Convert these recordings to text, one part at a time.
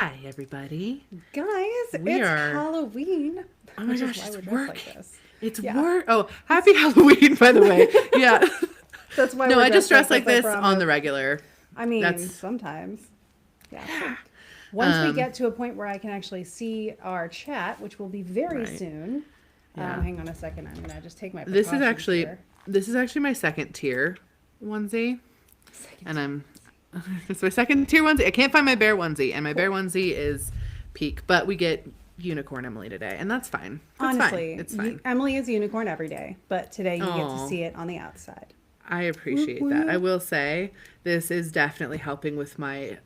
Hi, everybody. Guys, We it's are. Halloween. Oh my Which is gosh, why it's we're dressed work. like this. It's Yeah. work. Oh, happy Halloween, by the way. Yeah. That's why No, we're I just dressed like dress this, like I this on promise. the regular. I mean, That's. sometimes. Yeah. So Yeah. once we Um. get to a point where I can actually see our chat, which will be very Right. soon. Yeah. Hang on a second. I'm going to just take my This is precautions actually. here. This is actually my second tier onesie, Second and tier I'm. onesie. It's my second tier onesie. I can't find my bear onesie, and my bear Cool. onesie is peak, but we get unicorn Emily today, and that's fine. That's fine. Honestly, It's fine. Emily is unicorn every day, but today you get to Oh. see it on the outside. I Whoop, appreciate that. I whoop. will say this is definitely helping with my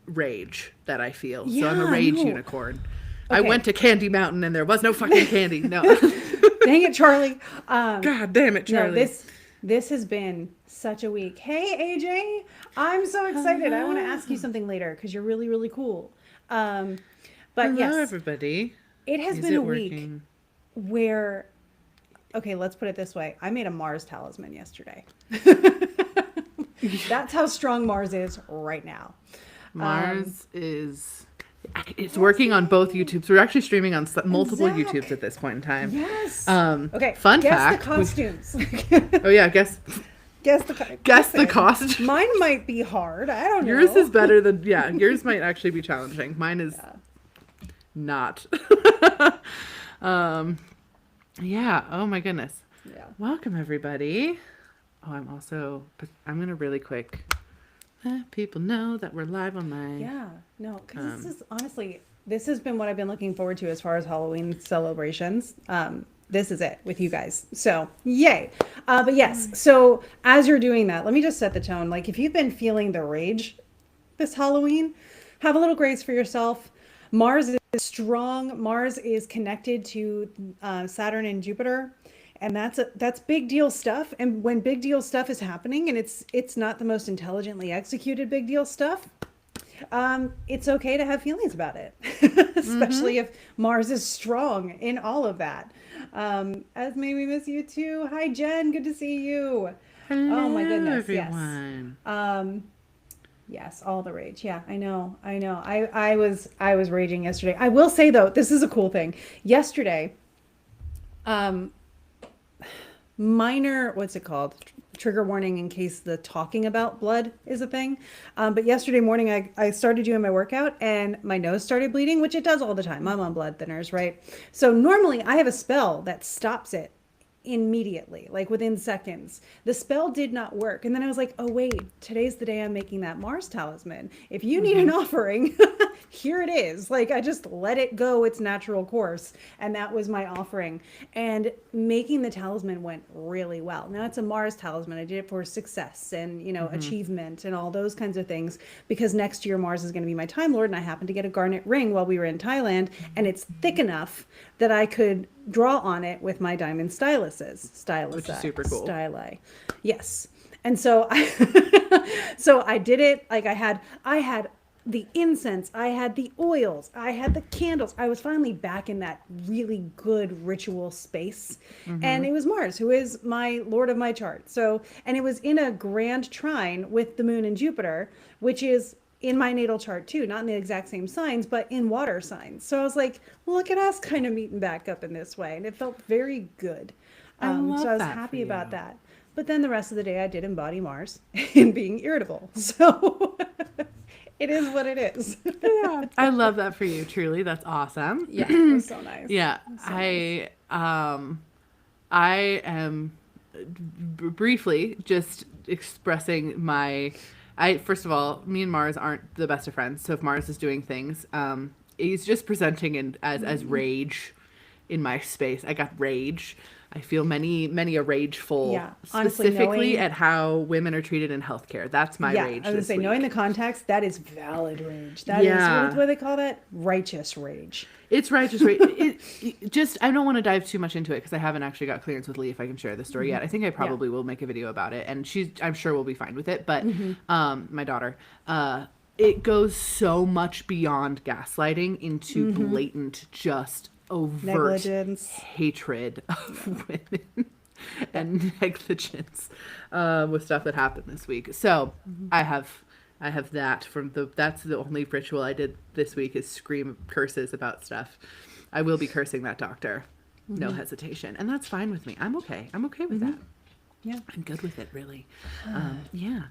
rage that I feel. So I'm a Yeah, rage no. unicorn. I Okay. went to Candy Mountain and there was no fucking candy. No. Dang it, Charlie. God damn it, No, Charlie. this has been such a week. Hey AJ, I'm so excited. I want to ask you Hello. something later because you're really really cool. Um, but Hello, yes, everybody. it has Is been a it week working? where okay, let's put it this way. I made a Mars talisman yesterday. That's how strong Mars is right now. Mars is. It's working on both YouTubes. We're actually streaming on multiple YouTubes Zach. at this point in time. Yes. Okay. Fun Guess fact. the costumes. Oh yeah, guess Guess the it. cost. Mine might be hard. I don't know. Yours is better than yours might actually be challenging. Mine is Yeah. not. um yeah, oh my goodness. Yeah. Welcome everybody. Oh, I'm gonna really quick let people know that we're live on my Yeah, no, because Um, this is honestly, this has been what I've been looking forward to as far as Halloween celebrations. This is it with you guys. So, yay. But yes, so as you're doing that, let me just set the tone. Like, if you've been feeling the rage this Halloween, have a little grace for yourself. Mars is strong. Mars is connected to Saturn and Jupiter. And that's big deal stuff. And when big deal stuff is happening, and it's not the most intelligently executed big deal stuff, it's okay to have feelings about it, especially if Mars is strong in all of that. Esme, we miss you too. Hi, Jen. Good to see you. Oh my hello goodness. Yes. everyone. Yes, all the rage. Yeah, I know. I know. I was raging yesterday. I will say though, this is a cool thing. Yesterday, um, minor, what's it called? Trigger warning in case the talking about blood is a thing. But yesterday morning, I started doing my workout and my nose started bleeding, which it does all the time. I'm on blood thinners, right? So normally I have a spell that stops it immediately, like within seconds. The spell did not work. And then I was like, oh, wait, today's the day I'm making that Mars talisman. If you need an offering, here it is. Like, I just let it go its natural course. And that was my offering. And making the talisman went really well. Now, it's a Mars talisman. I did it for success and, achievement and all those kinds of things because next year Mars is going to be my Time Lord. And I happened to get a garnet ring while we were in Thailand. And it's thick enough that I could draw on it with my diamond styluses. Which is super cool. Styli. Yes. And so I did it. Like I had the incense, I had the oils, I had the candles. I was finally back in that really good ritual space. And it was Mars, who is my lord of my chart. So, and it was in a grand trine with the moon and Jupiter, which is in my natal chart too, not in the exact same signs, but in water signs. So I was like, look at us kind of meeting back up in this way. And it felt very good. I love So I was that happy for about you. that. But then the rest of the day I did embody Mars in being irritable. So it is what it is. Yeah, I love that for you. Truly, that's awesome. Yeah, it was so nice. Yeah, So nice. I am briefly just expressing my. I first of all, me and Mars aren't the best of friends. So if Mars is doing things, he's just presenting as rage in my space. I got rage. I feel many a rageful, Yeah, honestly, specifically knowing- at how women are treated in healthcare. That's my Yeah, rage. I was gonna this say, week. knowing the context, that is valid rage. That is Yeah. what do they call that? Righteous rage. It's righteous. It just I don't want to dive too much into it because I haven't actually got clearance with Lee if I can share the story yet. I think I probably will make a video about it, and I'm sure will be fine with it. But my daughter, it goes so much beyond gaslighting into blatant, just overt Negligence. hatred of women and negligence with stuff that happened this week. So I have I have that that's the only ritual I did this week is scream curses about stuff. I will be cursing that doctor. No hesitation. And that's fine with me. I'm okay. I'm okay with that. Yeah. I'm good with it, really. Yeah.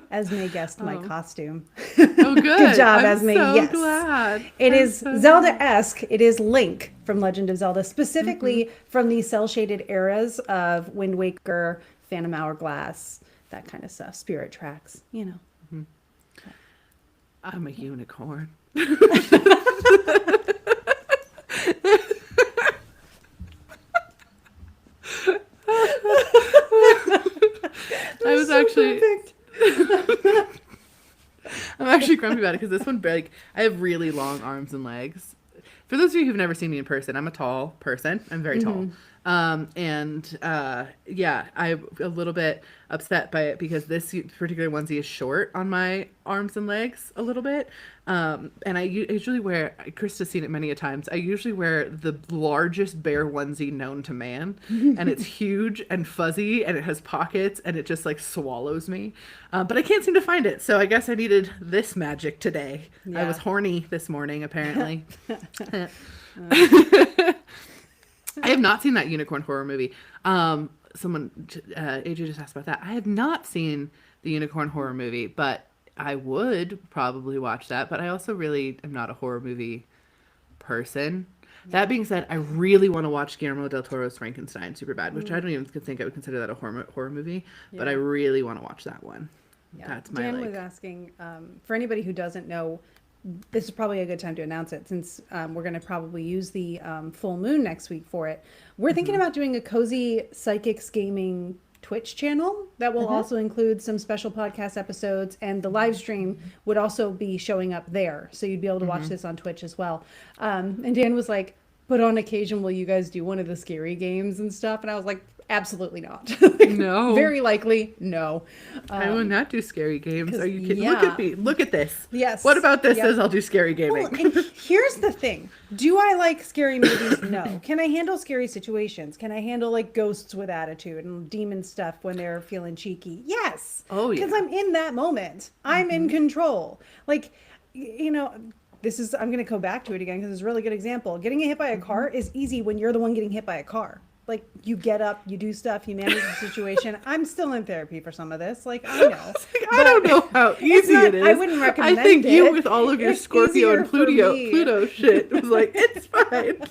Esme guessed my costume. Oh, good. Good job, I'm Esme. so Yes. glad. It I'm is so Zelda-esque. It is Link from Legend of Zelda, specifically from the cel-shaded eras of Wind Waker, Phantom Hourglass, that kind of stuff. Spirit Tracks, you know. I'm a unicorn. I was actually Perfect. I'm actually grumpy about it because this one, like, I have really long arms and legs. For those of you who've never seen me in person, I'm a tall person. I'm very tall. Yeah, I'm a little bit upset by it because this particular onesie is short on my arms and legs a little bit. And I usually wear, Krista's seen it many a times, I usually wear the largest bear onesie known to man. And it's huge and fuzzy and it has pockets and it just like swallows me. But I can't seem to find it. So I guess I needed this magic today. I was horny this morning, apparently. I have not seen that unicorn horror movie. AJ just asked about that. I have not seen the unicorn horror movie, but I would probably watch that. But I also really am not a horror movie person. That being said, I really want to watch Guillermo del Toro's Frankenstein Superbad, which I don't even think I would consider that a horror movie, but I really want to watch that one. Yeah. That's my Dan was asking, for anybody who doesn't know, this is probably a good time to announce it since we're going to probably use the full moon next week for it. We're thinking about doing a Cozy Psychics Gaming Twitch channel that will also include some special podcast episodes, and the live stream would also be showing up there. So you'd be able to watch this on Twitch as well. And Dan was like, but on occasion, will you guys do one of the scary games and stuff? And I was like, absolutely not. No. Very likely, no. I will not do scary games. Are you kidding? yeah. Look at me. Look at this. Yes. What about this Yep. says I'll do scary gaming? Well, and here's the thing. Do I like scary movies? No. Can I handle scary situations? Can I handle like ghosts with attitude and demon stuff when they're feeling cheeky? Yes. Oh, yeah. Because I'm in that moment. I'm in control. Like, you know, I'm going to go back to it again because it's a really good example. Getting hit by a car is easy when you're the one getting hit by a car. Like, you get up, you do stuff, you manage the situation. I'm still in therapy for some of this. Like, I know. I don't know how easy it is. I wouldn't recommend I think you, it. with all of your It's Scorpio easier and for me. Pluto shit, was like, it's fine.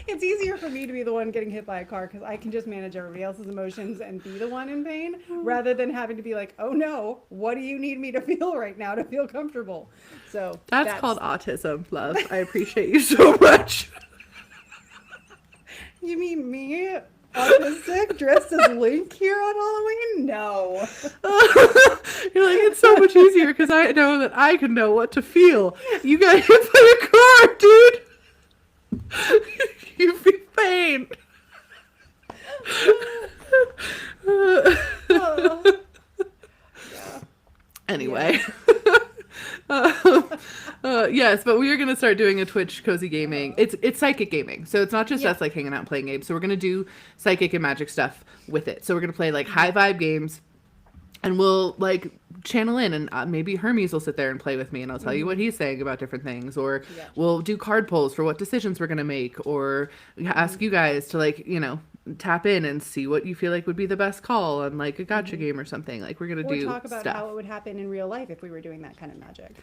It's easier for me to be the one getting hit by a car because I can just manage everybody else's emotions and be the one in pain rather than having to be like, oh no, what do you need me to feel right now to feel comfortable? So That's called autism, love. I appreciate you so much. You mean me, autistic, dressed as Link here on Halloween? No. You're like, it's so much easier because I know that I can know what to feel. You got hit by a car, dude. You feel pain. Anyway. Yes, but we are going to start doing a Twitch cozy gaming. It's psychic gaming, so it's not just us like hanging out and playing games. So we're going to do psychic and magic stuff with it. So we're going to play like high vibe games, and we'll like channel in, and maybe Hermes will sit there and play with me, and I'll tell you what he's saying about different things, or we'll do card pulls for what decisions we're going to make, or ask you guys to like, you know, tap in and see what you feel like would be the best call on like a gotcha game or something. Like we're going to do talk about stuff. how it would happen in real life if we were doing that kind of magic.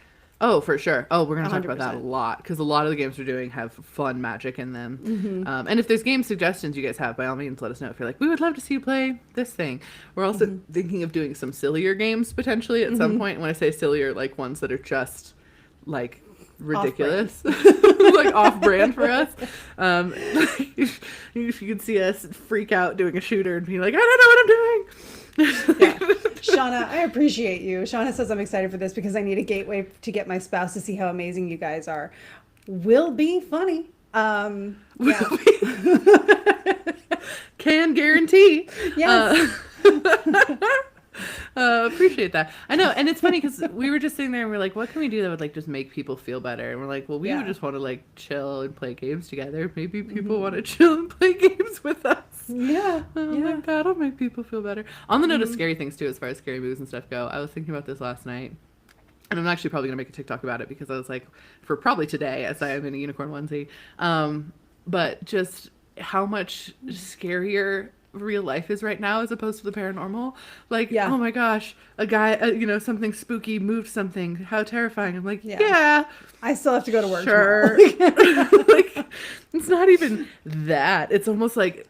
Oh, for sure. Oh, we're going to talk about that a 100%. lot because a lot of the games we're doing have fun magic in them. And if there's game suggestions you guys have, by all means, let us know. If you're like, we would love to see you play this thing. We're also thinking of doing some sillier games potentially at some point. When I say sillier, like ones that are just like ridiculous, like off-brand for us. If you could see us freak out doing a shooter and be like, I don't know what I'm doing. Yeah. Shauna, I appreciate you. Shauna says I'm excited for this because I need a gateway to get my spouse to see how amazing you guys are. Will be funny. Yeah. Can guarantee. Yes. Appreciate that. I know, and it's funny because we were just sitting there and we're like, what can we do that would like just make people feel better? And we're like, well, we would just want to like chill and play games together. Maybe people want to chill and play games with us. Yeah. Like, that'll make people feel better. On the note of scary things too, as far as scary movies and stuff go, I was thinking about this last night. And I'm actually probably going to make a TikTok about it because I was like, for probably today, as I am in a unicorn onesie. But just how much scarier real life is right now as opposed to the paranormal. Like, oh my gosh, a guy, something spooky moved something. How terrifying. I'm like, yeah. I still have to go to work sure. Like, it's not even that. It's almost like,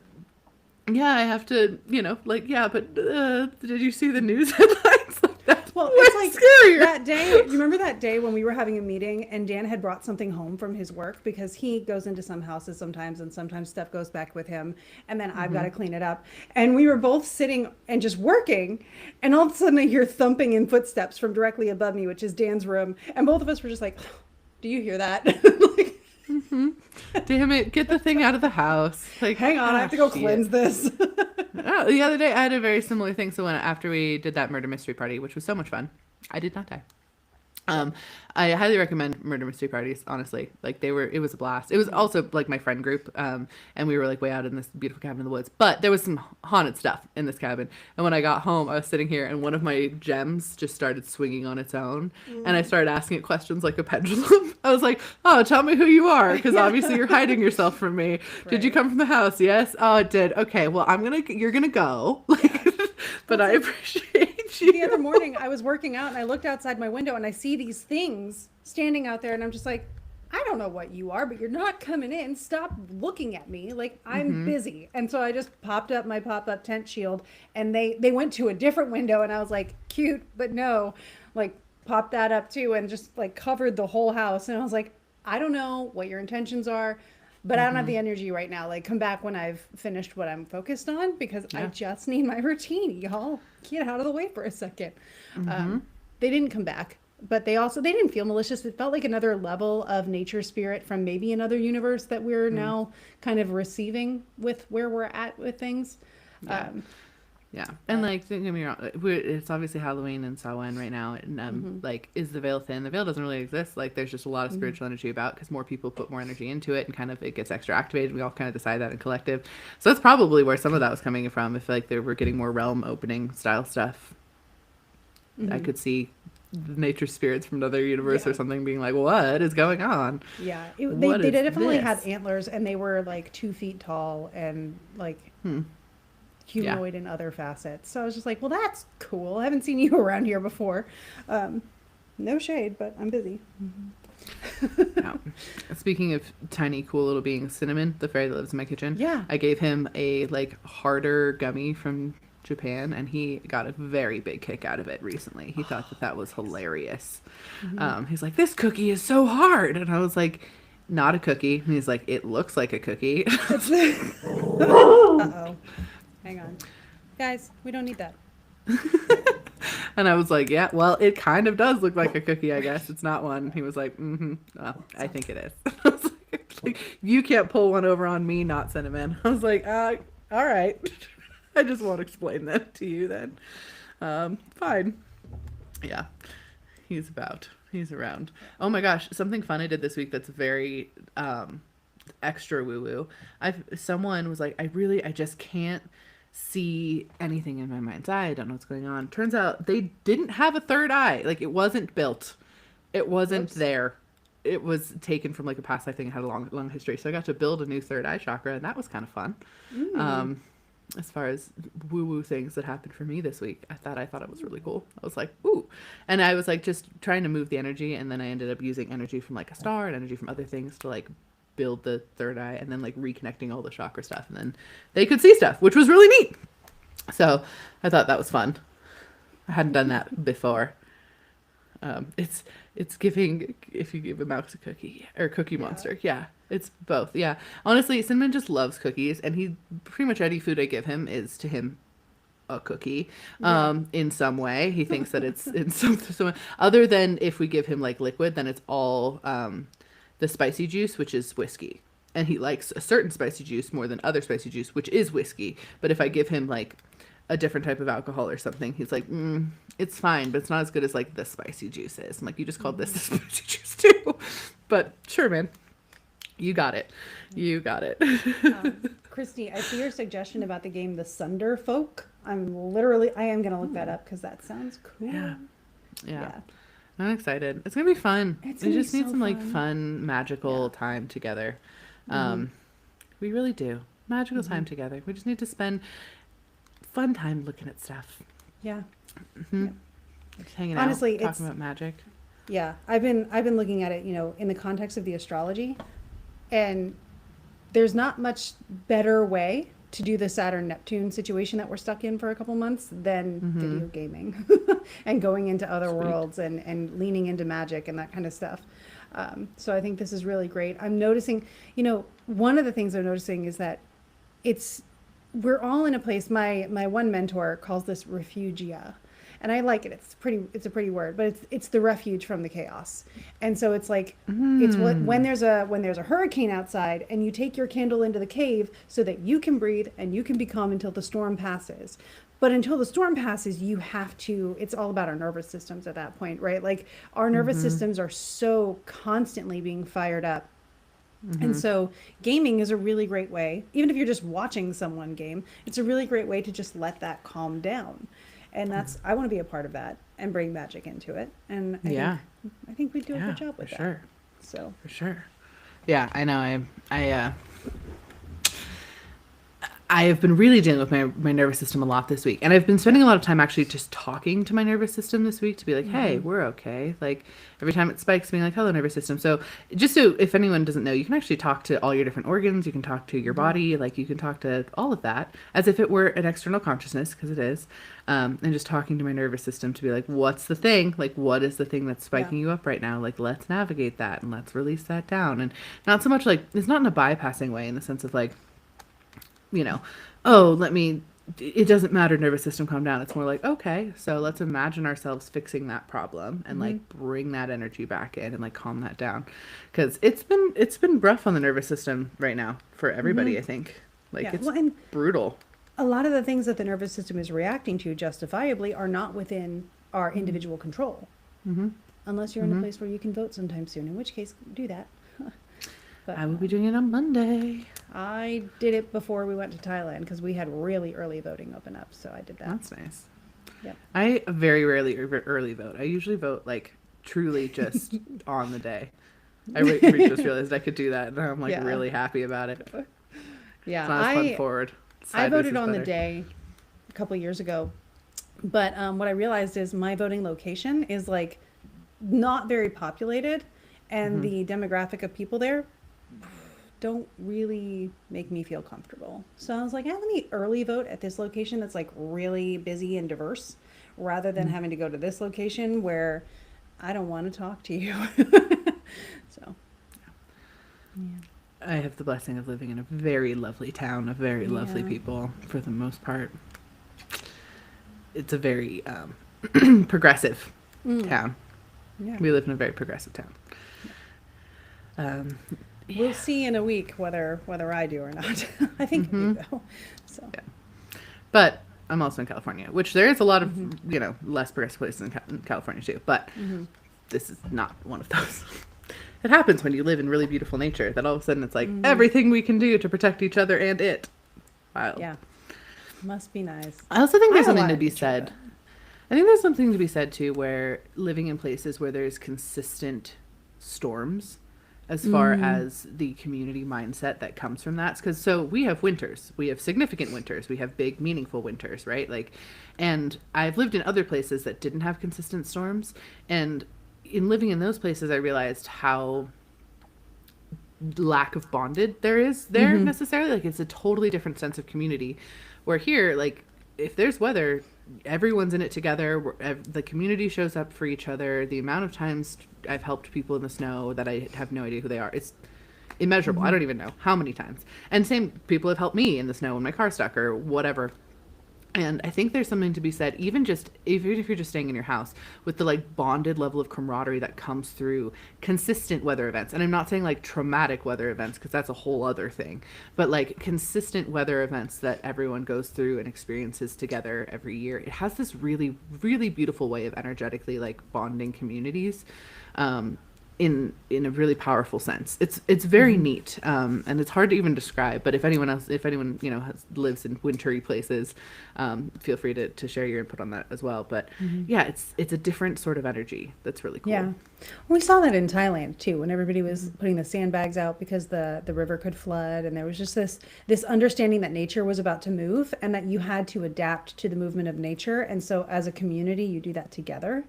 yeah, I have to, but did you see the news headlines? Like, that's it's like scarier. That day. You remember that day when we were having a meeting and Dan had brought something home from his work because he goes into some houses sometimes and sometimes stuff goes back with him and then I've got to clean it up. And we were both sitting and just working and all of a sudden I hear thumping in footsteps from directly above me, which is Dan's room. And both of us were just like, do you hear that? Like, damn it, get the thing out of the house. Like, hang on, I have to go cleanse this. The other day I had a very similar thing. So after we did that murder mystery party, which was so much fun, I did not die. I highly recommend murder mystery parties, honestly. Like, it was a blast. It was also like my friend group, and we were like way out in this beautiful cabin in the woods, but there was some haunted stuff in this cabin. And when I got home, I was sitting here and one of my gems just started swinging on its own. And I started asking it questions like a pendulum. I was like, oh, tell me who you are, because obviously you're hiding yourself from me. Right. Did you come from the house? Yes. Oh, it did. Okay, well, you're gonna go. Like, but I appreciate you. The other morning I was working out and I looked outside my window and I see these things standing out there and I'm just like, I don't know what you are, but you're not coming in. Stop looking at me. Like, I'm busy. And so I just popped up my pop-up tent shield and they went to a different window and I was like, cute, but no, like, popped that up too and just like covered the whole house. And I was like, I don't know what your intentions are, but I don't have the energy right now. Like, come back when I've finished what I'm focused on because I just need my routine, y'all. Get out of the way for a second. They didn't come back, but they didn't feel malicious. It felt like another level of nature spirit from maybe another universe that we're now kind of receiving with where we're at with things. Yeah. And like, don't get me wrong, it's obviously Halloween in Samhain right now. And like, is the veil thin? The veil doesn't really exist. Like, there's just a lot of spiritual energy about because more people put more energy into it and kind of it gets extra activated. We all kind of decide that in collective. So that's probably where some of that was coming from. If like we're getting more realm opening style stuff, I could see the nature spirits from another universe or something being like, what is going on? Yeah. They definitely had antlers and they were like 2 feet tall and like... humanoid in other facets. So I was just like, well, that's cool. I haven't seen you around here before. No shade, but I'm busy. Speaking of tiny, cool little beings, Cinnamon, the fairy that lives in my kitchen. Yeah. I gave him a like harder gummy from Japan and he got a very big kick out of it recently. He thought that was hilarious. He's like, this cookie is so hard. And I was like, not a cookie. And he's like, it looks like a cookie. Uh-oh. Hang on. Guys, we don't need that. And I was like, yeah, well, it kind of does look like a cookie, I guess. It's not one. He was like, I think it is. I was like, you can't pull one over on me, not Cinnamon. I was like, all right. I just won't explain that to you then. Fine. Yeah. He's around. Oh my gosh, something fun I did this week that's very extra woo-woo. Someone was like, I just can't see anything in my mind's eye. I don't know what's going on. Turns out they didn't have a third eye. Like, it wasn't built. It wasn't there. It was taken from like a past life thing. It had a long history. So I got to build a new third eye chakra and that was kind of fun. As far as woo-woo things that happened for me this week, I thought it was really cool. I was like, ooh. And I was like just trying to move the energy and then I ended up using energy from like a star and energy from other things to like build the third eye and then like reconnecting all the chakra stuff and then they could see stuff, which was really neat. So I thought that was fun. I hadn't done that before. It's giving if you give a mouse a cookie or Cookie Monster. Yeah, it's both. Yeah, honestly, Cinnamon just loves cookies and he pretty much any food I give him is to him a cookie in some way. He thinks that it's in some other than if we give him like liquid, then it's all the spicy juice, which is whiskey. And he likes a certain spicy juice more than other spicy juice, which is whiskey. But if I give him like a different type of alcohol or something, he's like, it's fine, but it's not as good as like the spicy juice is. I'm like, you just called this the spicy juice too. But sure, man. You got it. You got it. Christy, I see your suggestion about the game The Sunder Folk. I am going to look that up because that sounds cool. Yeah. Yeah. Yeah. I'm excited. It's gonna be fun. It's We gonna be just need so some like fun. fun, magical time together. We really do. Magical time together. We just need to spend fun time looking at stuff. Yeah. Just hanging Honestly, out, it's- talking about magic. Yeah. I've been looking at it, in the context of the astrology, and there's not much better way to do the Saturn Neptune situation that we're stuck in for a couple months than video gaming and going into other worlds and leaning into magic and that kind of stuff. So I think this is really great. I'm noticing, one of the things I'm noticing is that we're all in a place. My one mentor calls this refugia. And I like it. It's a pretty word, but it's the refuge from the chaos. And so it's like it's when there's a hurricane outside, and you take your candle into the cave so that you can breathe and you can be calm until the storm passes. But until the storm passes, it's all about our nervous systems at that point, right? Like our nervous systems are so constantly being fired up. And so gaming is a really great way, even if you're just watching someone game, it's a really great way to just let that calm down. And I want to be a part of that and bring magic into it. And I think we do a good job with that. Sure. So For sure. Yeah, I know. I have been really dealing with my nervous system a lot this week. And I've been spending a lot of time actually just talking to my nervous system this week to be like, hey, we're okay. Like every time it spikes, being like, hello, nervous system. So if anyone doesn't know, you can actually talk to all your different organs. You can talk to your body. Like you can talk to all of that as if it were an external consciousness, because it is. And just talking to my nervous system to be like, what's the thing? Like, what is the thing that's spiking you up right now? Like, let's navigate that and let's release that down. And not so much like, it's not in a bypassing way in the sense of like, it doesn't matter, nervous system, calm down. It's more like, okay, so let's imagine ourselves fixing that problem and like bring that energy back in and like calm that down. Because it's been rough on the nervous system right now for everybody, I think. Like it's brutal. A lot of the things that the nervous system is reacting to justifiably are not within our individual control. Unless you're in a place where you can vote sometime soon, in which case do that. But I will be doing it on Monday. I did it before we went to Thailand because we had really early voting open up, so I did that. That's nice. Yep. I very rarely early vote. I usually vote like truly just on the day. I just realized I could do that, and I'm like really happy about it. Yeah, it's not as fun forward. I voted on the day a couple years ago, but what I realized is my voting location is like not very populated, and the demographic of people there don't really make me feel comfortable. So I was like, let me early vote at this location that's like really busy and diverse, rather than having to go to this location where I don't want to talk to you. So, I have the blessing of living in a very lovely town of very lovely people for the most part. It's a very progressive town. Yeah. We live in a very progressive town. We'll see in a week whether I do or not. I think I do, though. So. Yeah. But I'm also in California, which there is a lot of, less progressive places in California too. But this is not one of those. It happens when you live in really beautiful nature that all of a sudden it's like everything we can do to protect each other and it. Wow. Yeah. Must be nice. I also think there's something to be said. I think there's something to be said too where living in places where there's consistent storms as far as the community mindset that comes from that. Because so we have winters, we have significant winters, we have big meaningful winters, right? Like, and I've lived in other places that didn't have consistent storms, and in living in those places I realized how lack of bonded there is there necessarily. Like it's a totally different sense of community, where here, like if there's weather, everyone's in it together. The community shows up for each other. The amount of times I've helped people in the snow that I have no idea who they are, it's immeasurable. I don't even know how many times. And same people have helped me in the snow when my car stuck or whatever. And I think there's something to be said, even if you're just staying in your house, with the like bonded level of camaraderie that comes through consistent weather events. And I'm not saying like traumatic weather events, because that's a whole other thing, but like consistent weather events that everyone goes through and experiences together every year. It has this really, really beautiful way of energetically like bonding communities. in a really powerful sense. It's very neat, and it's hard to even describe. But if anyone lives in wintry places, feel free to share your input on that as well. But yeah, it's a different sort of energy that's really cool. Yeah. We saw that in Thailand too, when everybody was putting the sandbags out because the river could flood, and there was just this understanding that nature was about to move and that you had to adapt to the movement of nature. And so as a community, you do that together.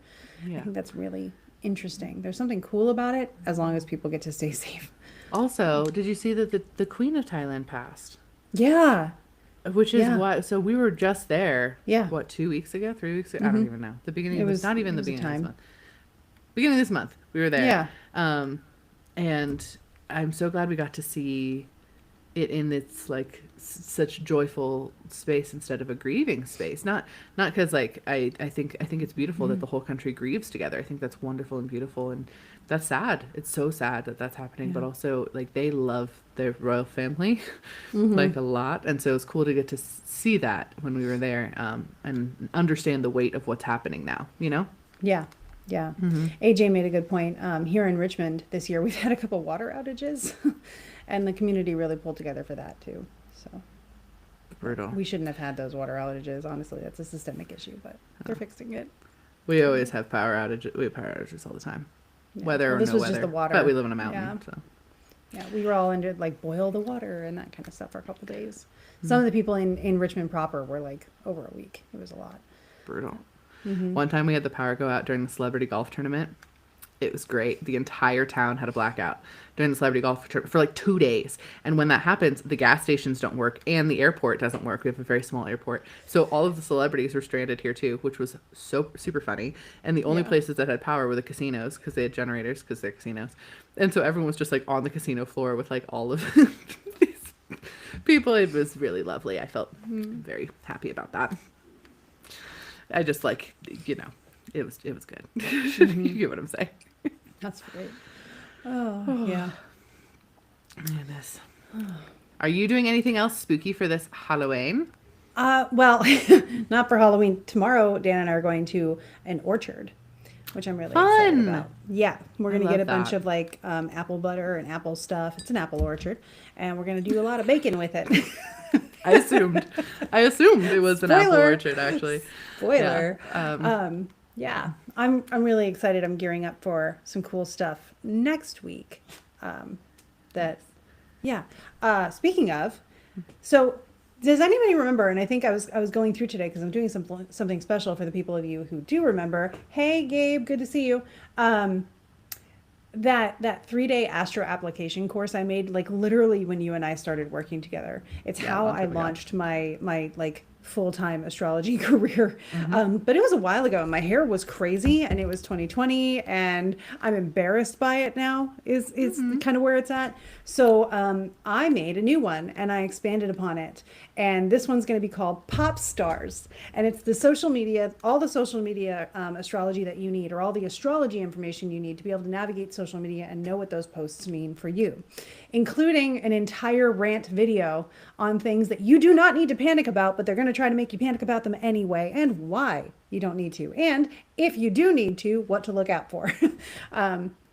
Yeah. I think that's really interesting. There's something cool about it as long as people get to stay safe. Also, did you see that the Queen of Thailand passed? Yeah. Which is why. So we were just there. Yeah. What, 2 weeks ago, 3 weeks ago? I don't even know. The beginning. It Of was not even it the was a beginning of time. this month. Beginning of this month, we were there. Yeah. And I'm so glad we got to see it in its like such joyful space instead of a grieving space. Not because like I think it's beautiful that the whole country grieves together. I think that's wonderful and beautiful, and that's sad. It's so sad that that's happening. But also like they love their royal family like a lot, and so it's cool to get to see that when we were there, and understand the weight of what's happening now. You know. Yeah. Yeah. AJ made a good point. Here in Richmond this year, we've had a couple water outages and the community really pulled together for that too. So Brutal. we shouldn't have had those water outages. Honestly, that's a systemic issue, but they're fixing it. We always have power outages. We have power outages all the time, Yeah. weather Well, or this no was weather. just the water. But we live in a mountain, Yeah. so Yeah, we were all under like boil the water and that kind of stuff for a couple days. Some of the people in Richmond proper were like over a week. It was a lot. brutal. One time we had the power go out during the celebrity golf tournament. It was great. The entire town had a blackout during the celebrity golf tournament for like 2 days. And when that happens, the gas stations don't work and the airport doesn't work. We have a very small airport. So all of the celebrities were stranded here too, which was so super funny. And the only places that had power were the casinos because they had generators because they're casinos. And so everyone was just like on the casino floor with like all of these people. It was really lovely. I felt very happy about that. I just like, it was good. You get what I'm saying. That's great. Oh, yeah. Goodness. Are you doing anything else spooky for this Halloween? Well, not for Halloween. Tomorrow, Dan and I are going to an orchard, which I'm really excited Fun. about. Yeah, we're going to love get a bunch that. of like apple butter and apple stuff. It's an apple orchard, and we're going to do a lot of bacon with it. I assumed it was an apple Spoiler. orchard, actually. Spoiler. Yeah. Yeah, I'm really excited. I'm gearing up for some cool stuff next week. Speaking of, so does anybody remember? And I think I was going through today because I'm doing something special for the people of you who do remember. Hey, Gabe, good to see you. That 3-day astro application course I made, like literally when you and I started working together. It's Yeah, how long I time ago. launched my like full-time astrology career. But it was a while ago and my hair was crazy and it was 2020 and I'm embarrassed by it now is kind of where it's at. So I made a new one and I expanded upon it. And this one's going to be called Pop Stars. And it's the social media, all the social media astrology that you need, or all the astrology information you need to be able to navigate social media and know what those posts mean for you, including an entire rant video on things that you do not need to panic about, but they're going to try to make you panic about them anyway, and why you don't need to. And if you do need to, what to look out for.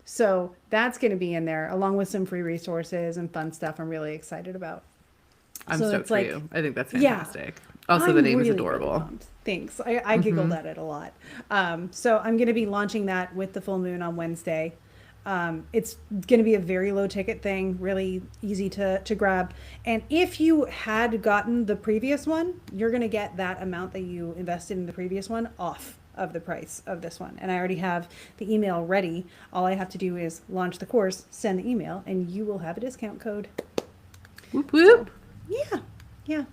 So that's going to be in there, along with some free resources and fun stuff I'm really excited about. I'm So stoked it's for like- you. I think that's Yeah. fantastic. Also, I'm the name is really, adorable. really pumped. Thanks. I giggled at it a lot. So I'm going to be launching that with the full moon on Wednesday. It's going to be a very low ticket thing, really easy to grab. And if you had gotten the previous one, you're going to get that amount that you invested in the previous one off of the price of this one. And I already have the email ready. All I have to do is launch the course, send the email, and you will have a discount code. Whoop whoop. Yeah.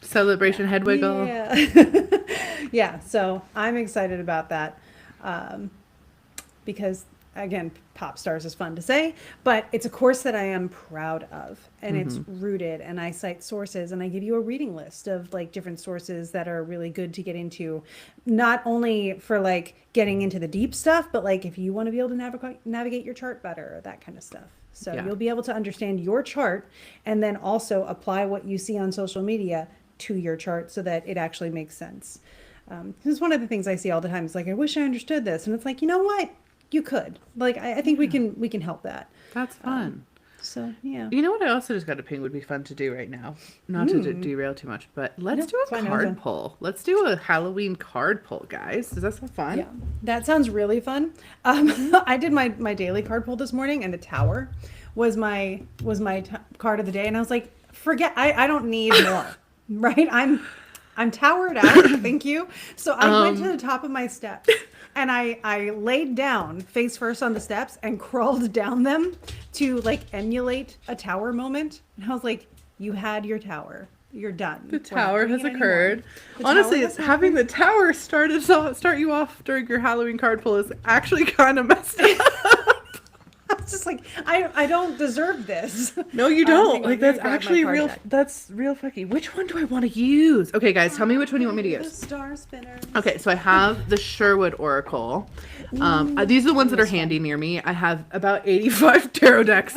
Celebration head wiggle. Yeah. Yeah. So I'm excited about that. Because again, Pop Stars is fun to say, but it's a course that I am proud of, and it's rooted, and I cite sources, and I give you a reading list of like different sources that are really good to get into, not only for like getting into the deep stuff, but like if you want to be able to navigate your chart better, that kind of stuff. So Yeah. you'll be able to understand your chart and then also apply what you see on social media to your chart so that it actually makes sense. This is one of the things I see all the time. It's like, I wish I understood this. And it's like, you know what? you could. Like, I think we can help that. That's fun. So, yeah. You know what I also just got a ping would be fun to do right now? Not to derail too much, but let's do a fine, card pull. Let's do a Halloween card pull, guys. Does that sound fun? Yeah, that sounds really fun. I did my daily card pull this morning, and the tower was my card of the day, and I was like, forget, I don't need more, right? I'm towered out, thank you. So I went to the top of my steps, and I laid down face first on the steps and crawled down them to like emulate a tower moment. And I was like, you had your tower. You're done. The tower has occurred. The Honestly, tower has having the tower start you off during your Halloween card pull is actually kind of messed up. I was just like, I don't deserve this. No, you don't. Like, that's grab my actually card real. deck. That's real fucky. Which one do I want to use? Okay, guys, tell me which one you want me to The use. star spinners. Okay, so I have the Sherwood Oracle. These are the ones that are handy near me. I have about 85 tarot decks.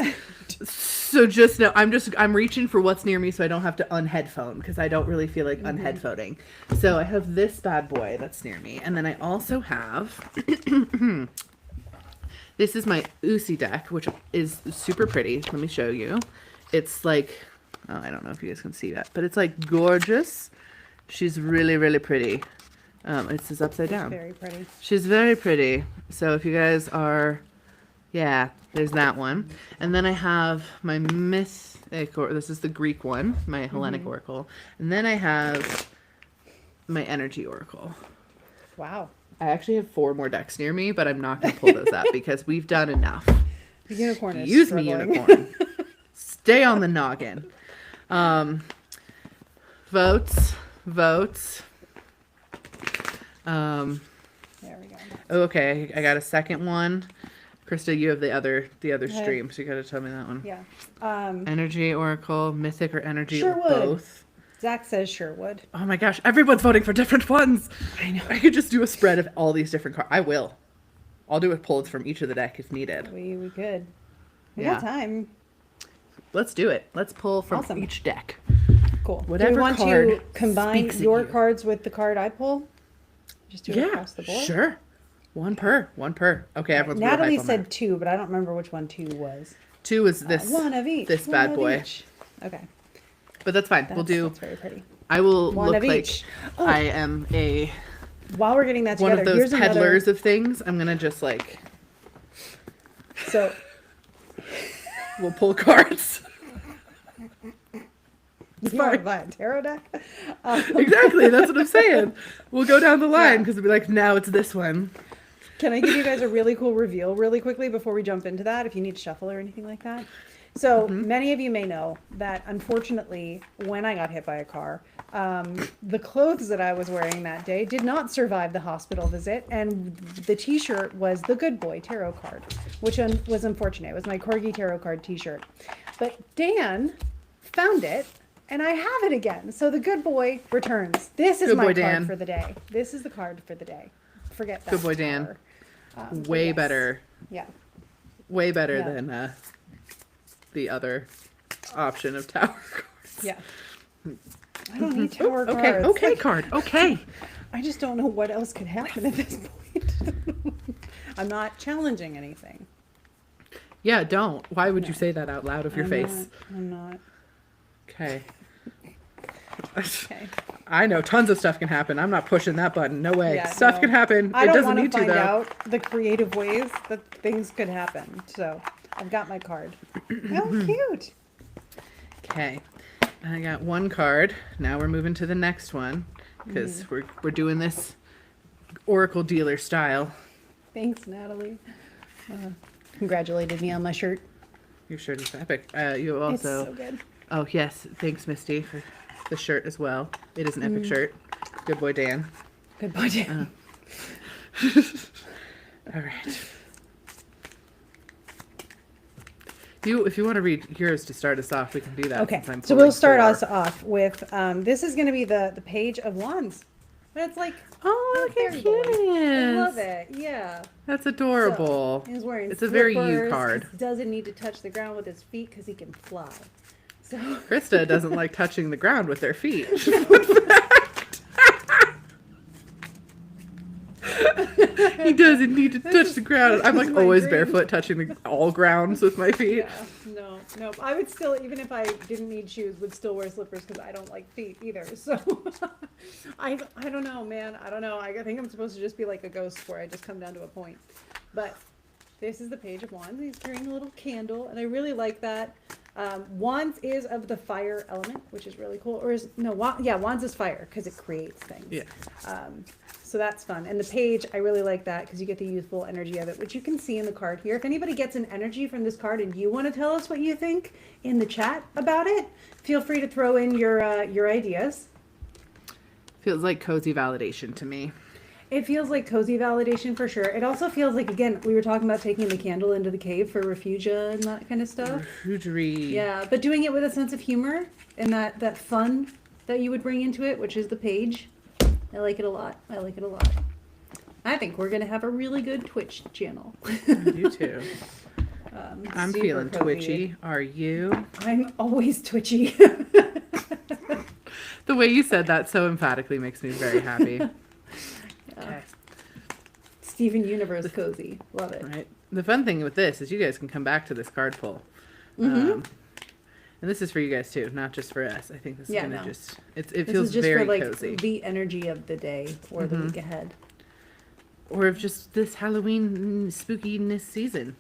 So just know, I'm reaching for what's near me so I don't have to unheadphone because I don't really feel like unheadphoning. So I have this bad boy that's near me. And then I also have, this is my Usi deck, which is super pretty. Let me show you. It's like, oh, I don't know if you guys can see that, but it's like gorgeous. She's really, really pretty. It says upside down. Very pretty. She's very pretty. So if you guys are, yeah, there's that one. And then I have my mythic, or this is the Greek one, my Hellenic Oracle. And then I have my Energy Oracle. Wow. I actually have 4 more decks near me, but I'm not going to pull those out because we've done enough. The unicorn is Use me, struggling. unicorn. Stay on the noggin. Votes. There we go. Okay, I got a second one. Krista, you have the other stream, so you got to tell me that one. Yeah. Energy Oracle, Mythic or Energy, or Sherwood. both. Zach says Sherwood. Oh my gosh, everyone's voting for different ones. I know. I could just do a spread of all these different cards. I will. I'll do a pull from each of the deck if needed. We could. We Yeah. got time. Let's do it. Let's pull from Awesome. each deck. Cool. Whatever Do we want card to combine speaks at your you. cards with the card I pull? Just do it across the board? Sure. One per. Okay, everyone's real Natalie hype on said that. 2, but I don't remember which one 2 was. 2 is this. One of each. This one bad of boy. each. Okay. But that's fine. We'll do. That's very pretty. I will One look of like each. Oh. I am a While we're getting that one together, of those here's peddlers of things. I'm gonna just like So we'll pull cards. you want to buy a tarot deck? Exactly. That's what I'm saying. We'll go down the line because it'll be like, now it's this one. Can I give you guys a really cool reveal really quickly before we jump into that, if you need shuffle or anything like that? So many of you may know that unfortunately, when I got hit by a car, the clothes that I was wearing that day did not survive the hospital visit, and the t-shirt was the Good Boy tarot card, which was unfortunate. It was my Corgi tarot card t-shirt. But Dan found it, and I have it again. So the Good Boy returns. This is Good my boy, card Dan. for the day. This is the card for the day. Forget that. Good boy, Dan. tower. But Way yes. better. Yeah. Way better Yeah. than the other option of tower cards. Yeah. I don't need tower cards. Okay. Okay. Like, Card. Okay. I just don't know what else could happen at this point. I'm not challenging anything. Yeah. Don't. Why would you say that out loud of your face? I'm not. Okay. Okay. I know tons of stuff can happen. I'm not pushing that button. No way. Yeah, Stuff no. can happen. I It don't doesn't want to need to find though. out the creative ways that things could happen. So I've got my card. Oh, cute. Okay. I got one card. Now we're moving to the next one because we're doing this Oracle dealer style. Thanks, Natalie. Congratulated me on my shirt. Your shirt is epic. You It's also. so good. Oh yes, thanks Misty for the shirt as well. It is an epic shirt. Good boy, Dan. Good boy, Dan. All right. If you want to read yours to start us off, we can do that. Okay, since I'm so we'll pulling start 4. us off with this is going to be the Page of Wands. But it's like Oh, look how fairy cute boy. it is. I love it. Yeah. That's adorable. So, he's wearing It's a very you slippers, card. 'cause he doesn't need to touch the ground with his feet because he can fly. So Krista doesn't like touching the ground with their feet. He doesn't need to touch the ground. I'm like my always dream. barefoot, touching all grounds with my feet. Yeah, no. I would still, even if I didn't need shoes, would still wear slippers because I don't like feet either. So I don't know, man. I don't know. I think I'm supposed to just be like a ghost where I just come down to a point. But this is the Page of Wands. He's carrying a little candle, and I really like that. Wands is of the fire element, which is really cool. Or Wands is fire because it creates things. Yeah. So that's fun. And the page, I really like that because you get the youthful energy of it, which you can see in the card here. If anybody gets an energy from this card and you want to tell us what you think in the chat about it, feel free to throw in your ideas. Feels like cozy validation to me. It feels like cozy validation for sure. It also feels like, again, we were talking about taking the candle into the cave for refugia and that kind of stuff. Refugery. Yeah, but doing it with a sense of humor and that fun that you would bring into it, which is the page. I like it a lot. I think we're going to have a really good Twitch channel. I do too. I'm Super feeling cozy. twitchy. Are you? I'm always twitchy. The way you said that so emphatically makes me very happy. Okay. Steven Universe cozy. Love it. Right. The fun thing with this is you guys can come back to this card pull. And this is for you guys too, not just for us. I think this is Yeah, gonna no. just it This feels is just very for like cozy. the energy of the day or the week ahead. Or of just this Halloween spookiness season.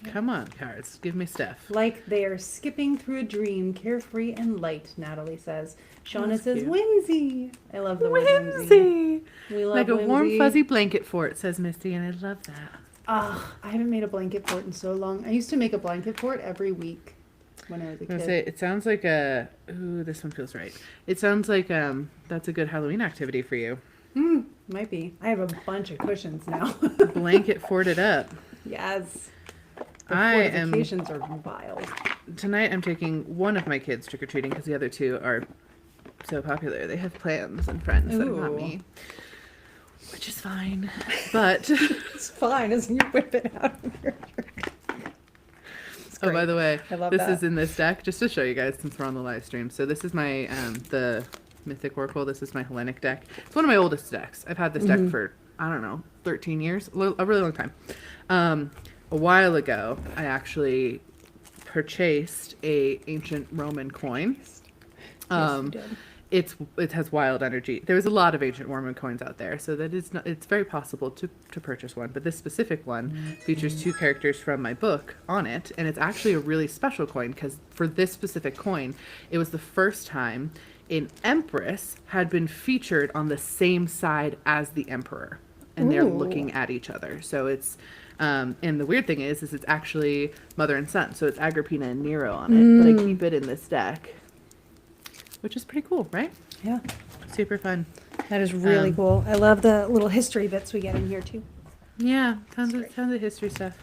Come on, cards. Give me stuff. Like they are skipping through a dream, carefree and light, Natalie says. Shauna That's says, cute. whimsy. I love the word whimsy. Whimsy. We love Like a warm whimsy. fuzzy blanket fort, says Misty, and I love that. Ah, I haven't made a blanket fort in so long. I used to make a blanket fort every week when I was a I'm gonna kid. say it sounds like ooh, this one feels right. It sounds like that's a good Halloween activity for you. Might be. I have a bunch of cushions now. Blanket forted up. Yes. The I am fortifications are wild. tonight. I'm taking one of my kids trick or treating because the other two are so popular. They have plans and friends that are not Ooh. me, which is fine. But It's fine as you whip it out of your oh, by the way, I love this that. is in this deck just to show you guys since we're on the live stream. So this is my the Mythic Oracle. This is my Hellenic deck. It's one of my oldest decks. I've had this deck for I don't know 13 years, a really long time. A while ago, I actually purchased a ancient Roman coin. Yes, you did. It has wild energy. There's a lot of ancient Roman coins out there, so that is not, it's very possible to purchase one. But this specific one features two characters from my book on it, and it's actually a really special coin because for this specific coin, it was the first time an empress had been featured on the same side as the emperor, and they're Ooh. looking at each other. So it's and the weird thing is it's actually mother and son, so it's Agrippina and Nero on it. But I keep it in this deck, which is pretty cool, right? Yeah. Super fun. That is really cool. I love the little history bits we get in here too. Yeah, tons of history stuff.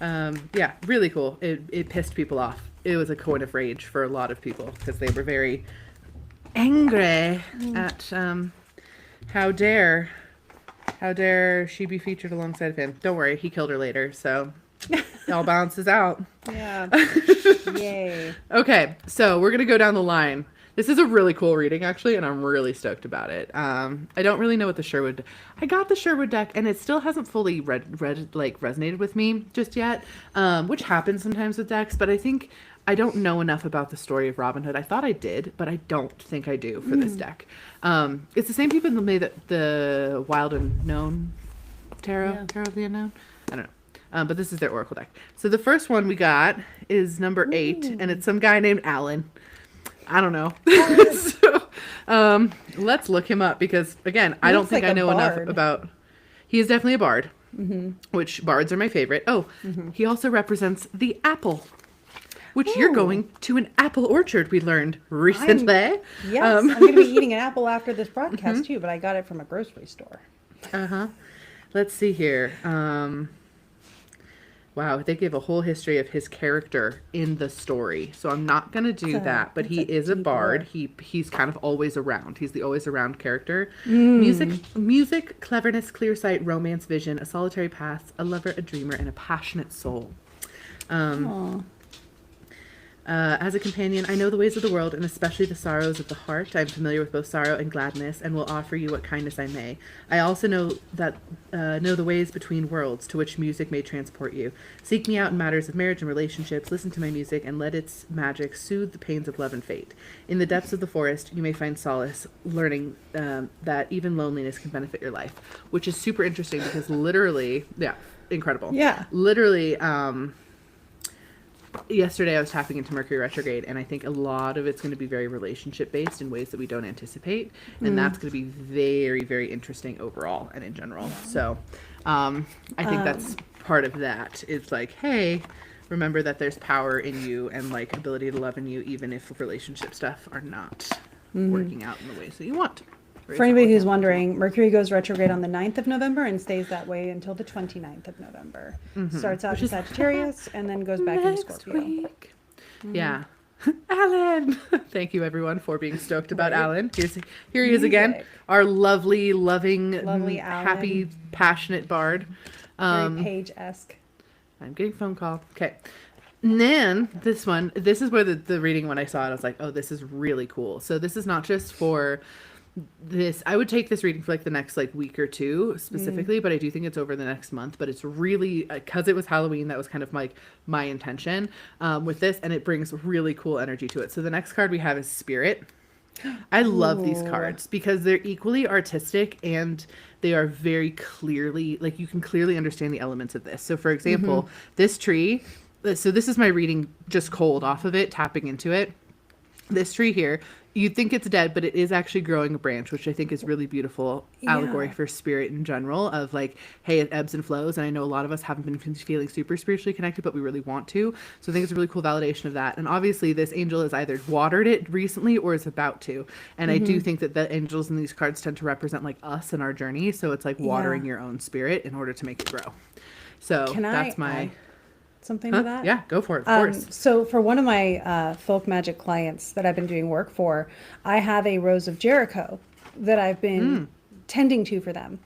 Yeah, really cool. It pissed people off. It was a coin of rage for a lot of people because they were very angry at how dare she be featured alongside of him. Don't worry, he killed her later, so it all balances out. Yeah. Yay. Okay, so we're gonna go down the line. This is a really cool reading, actually, and I'm really stoked about it. I don't really know what the Sherwood. I got the Sherwood deck, and it still hasn't fully resonated with me just yet, which happens sometimes with decks. But I think I don't know enough about the story of Robin Hood. I thought I did, but I don't think I do for this deck. It's the same people that made the Wild Unknown Tarot of the Unknown. I don't know. But this is their Oracle deck. So the first one we got is number 8, and it's some guy named Alan. I don't know. So, let's look him up because, again, I don't think like I a know enough bard. about... He is definitely a bard, which bards are my favorite. Oh, he also represents the apple, which you're going to an apple orchard, we learned recently. Yes. I'm going to be eating an apple after this broadcast too, but I got it from a grocery store. Let's see here. Wow, they give a whole history of his character in the story. So I'm not going to do that, but he is a bard. He's kind of always around. He's the always around character. Music, cleverness, clear sight, romance, vision, a solitary past, a lover, a dreamer, and a passionate soul. As a companion, I know the ways of the world, and especially the sorrows of the heart. I am familiar with both sorrow and gladness, and will offer you what kindness I may. I also know the ways between worlds, to which music may transport you. Seek me out in matters of marriage and relationships. Listen to my music, and let its magic soothe the pains of love and fate. In the depths of the forest, you may find solace, learning that even loneliness can benefit your life, which is super interesting because literally, yeah, incredible. Yeah. Literally, yesterday I was tapping into Mercury retrograde, and I think a lot of it's going to be very relationship based in ways that we don't anticipate, and that's going to be very, very interesting overall and in general. So I think that's part of that. It's like, hey, remember that there's power in you and like ability to love in you, even if relationship stuff are not working out in the ways that you want. For anybody who's wondering, Mercury goes retrograde on the 9th of November and stays that way until the 29th of November. Starts out in Sagittarius and then goes back into Scorpio. Week. Yeah. Alan! Thank you, everyone, for being stoked about Alan. Here he is again. Our lovely, loving, happy, Alan. passionate bard. Very Paige-esque. I'm getting a phone call. Okay. And then this is where the reading, when I saw it, I was like, oh, this is really cool. So this is not just for this. I would take this reading for like the next like week or two specifically, but I do think it's over the next month. But it's really, because it was Halloween, that was kind of like my intention with this, and it brings really cool energy to it. So the next card we have is Spirit. I love these cards because they're equally artistic and they are very clearly, like, you can clearly understand the elements of this. So for example, this tree, so this is my reading just cold off of it, tapping into it. This tree here, you'd think it's dead, but it is actually growing a branch, which I think is really beautiful allegory for spirit in general, of like, hey, it ebbs and flows. And I know a lot of us haven't been feeling super spiritually connected, but we really want to. So I think it's a really cool validation of that. And obviously this angel has either watered it recently or is about to. And I do think that the angels in these cards tend to represent like us and our journey. So it's like watering your own spirit in order to make it grow. So that's my... something to that? Yeah, go for it, of course. So for one of my folk magic clients that I've been doing work for, I have a Rose of Jericho that I've been tending to for them.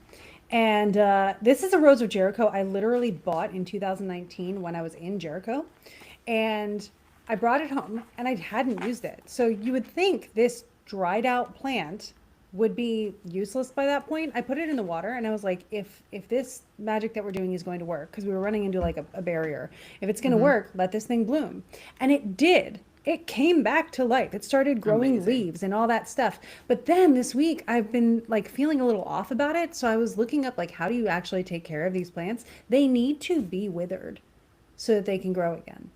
And this is a Rose of Jericho I literally bought in 2019 when I was in Jericho. And I brought it home and I hadn't used it. So you would think this dried out plant would be useless by that point. I put it in the water and I was like, if this magic that we're doing is going to work, because we were running into like a barrier, if it's going to work, let this thing bloom. And it did. It came back to life. It started growing leaves and all that stuff. But then this week I've been like feeling a little off about it. So I was looking up like, how do you actually take care of these plants? They need to be withered so that they can grow again.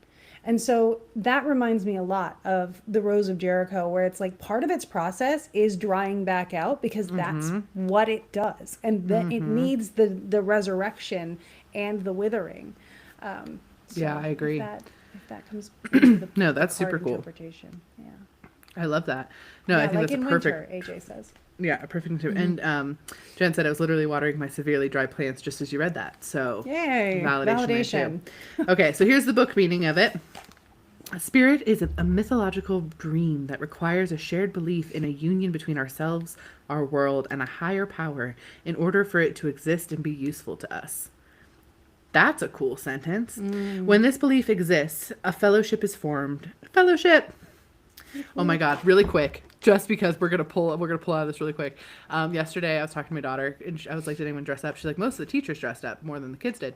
And so that reminds me a lot of the Rose of Jericho, where it's like part of its process is drying back out because that's what it does. And then it needs the resurrection and the withering. So yeah, I agree. If that comes into the no, that's super cool. Interpretation. Yeah. I love that. No, I think like that's in a perfect. Winter, AJ says. Yeah, a perfect interpretation. And Jen said I was literally watering my severely dry plants just as you read that. So yay, validation. Okay, so here's the book meaning of it. A spirit is a mythological dream that requires a shared belief in a union between ourselves, our world, and a higher power in order for it to exist and be useful to us. That's a cool sentence. When this belief exists, a fellowship is formed. Fellowship! Oh my God, really quick. Just because we're gonna pull out of this really quick. Yesterday I was talking to my daughter and I was like, did anyone dress up? She's like, most of the teachers dressed up more than the kids did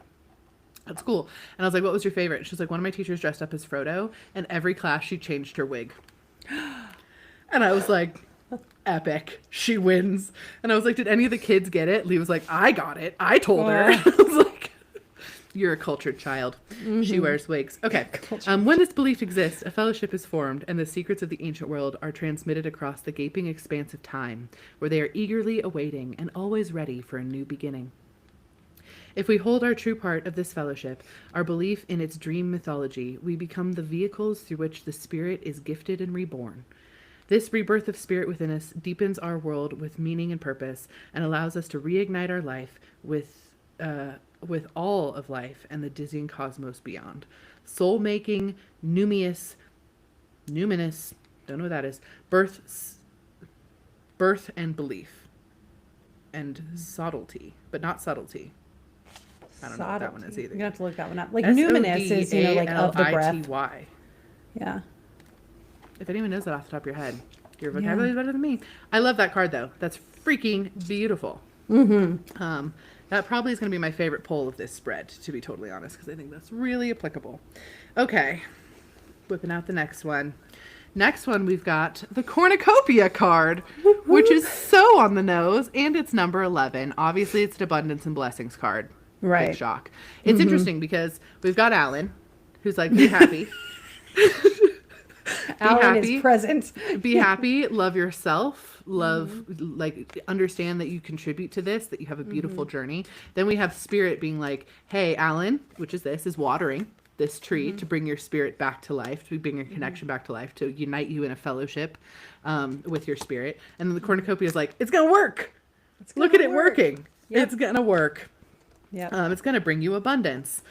at school. And I was like, what was your favorite? She was like, one of my teachers dressed up as Frodo, and every class she changed her wig. And I was like, epic. She wins. And I was like, did any of the kids get it? Lee was like, I got it. I told her. I was like, you're a cultured child. She wears wigs. Okay. When this belief exists, a fellowship is formed, and the secrets of the ancient world are transmitted across the gaping expanse of time, where they are eagerly awaiting and always ready for a new beginning. If we hold our true part of this fellowship, our belief in its dream mythology, we become the vehicles through which the spirit is gifted and reborn. This rebirth of spirit within us deepens our world with meaning and purpose and allows us to reignite our life with all of life and the dizzying cosmos beyond. Soul-making, numinous, don't know what that is, birth and belief. And subtlety, but not subtlety. I don't know what that one is either. You're going to have to look that one up. Like numinous is, like of the breath. Sodyy. Yeah. If anyone knows that off the top of your head, your vocabulary is better than me. I love that card though. That's freaking beautiful. That probably is going to be my favorite pull of this spread, to be totally honest, because I think that's really applicable. Okay, whipping out the next one. Next one, we've got the Cornucopia card, which is so on the nose, and it's number 11. Obviously, it's an abundance and blessings card. Right. Big shock. It's interesting because we've got Alan, who's like, be happy. Alan is present. Be happy, love yourself, like understand that you contribute to this, that you have a beautiful journey. Then we have Spirit being like, hey, Alan, which is this, is watering this tree to bring your spirit back to life, to bring your connection back to life, to unite you in a fellowship with your spirit. And then the Cornucopia is like, it's going to work. Look at it working. Yep. It's going to work. Yeah. It's going to bring you abundance.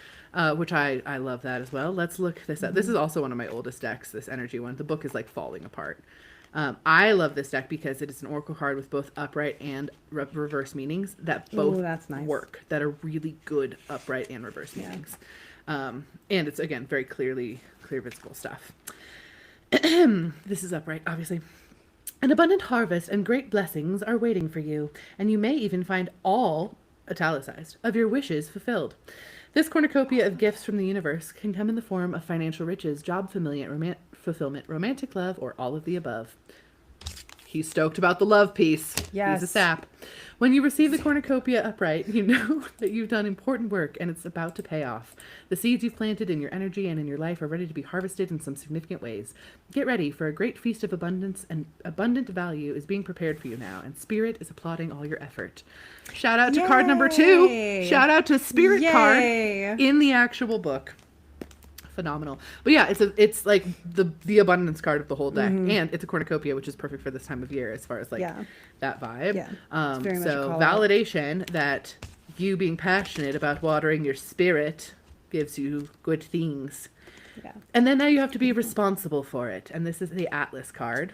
Which I love that as well. Let's look this up. This is also one of my oldest decks, this energy one. The book is like falling apart. I love this deck because it is an oracle card with both upright and reverse meanings that both that's nice. work, that are really good upright and reverse meanings. And it's, again, very clear physical stuff. This is upright, obviously. An abundant harvest and great blessings are waiting for you, and you may even find all, italicized, of your wishes fulfilled. This cornucopia of gifts from the universe can come in the form of financial riches, job fulfillment, romantic love, or all of the above. He's stoked about the love piece. Yes. He's a sap. When you receive the cornucopia upright, you know that you've done important work and it's about to pay off. The seeds you've planted in your energy and in your life are ready to be harvested in some significant ways. Get ready, for a great feast of abundance and abundant value is being prepared for you now, and Spirit is applauding all your effort. Shout out to card number 2. Shout out to Spirit card in the actual book. Phenomenal. But yeah, it's like the abundance card of the whole deck, and it's a cornucopia, which is perfect for this time of year as far as like that vibe. So validation that you being passionate about watering your spirit gives you good things. And then now you have to be responsible for it, and this is the Atlas card,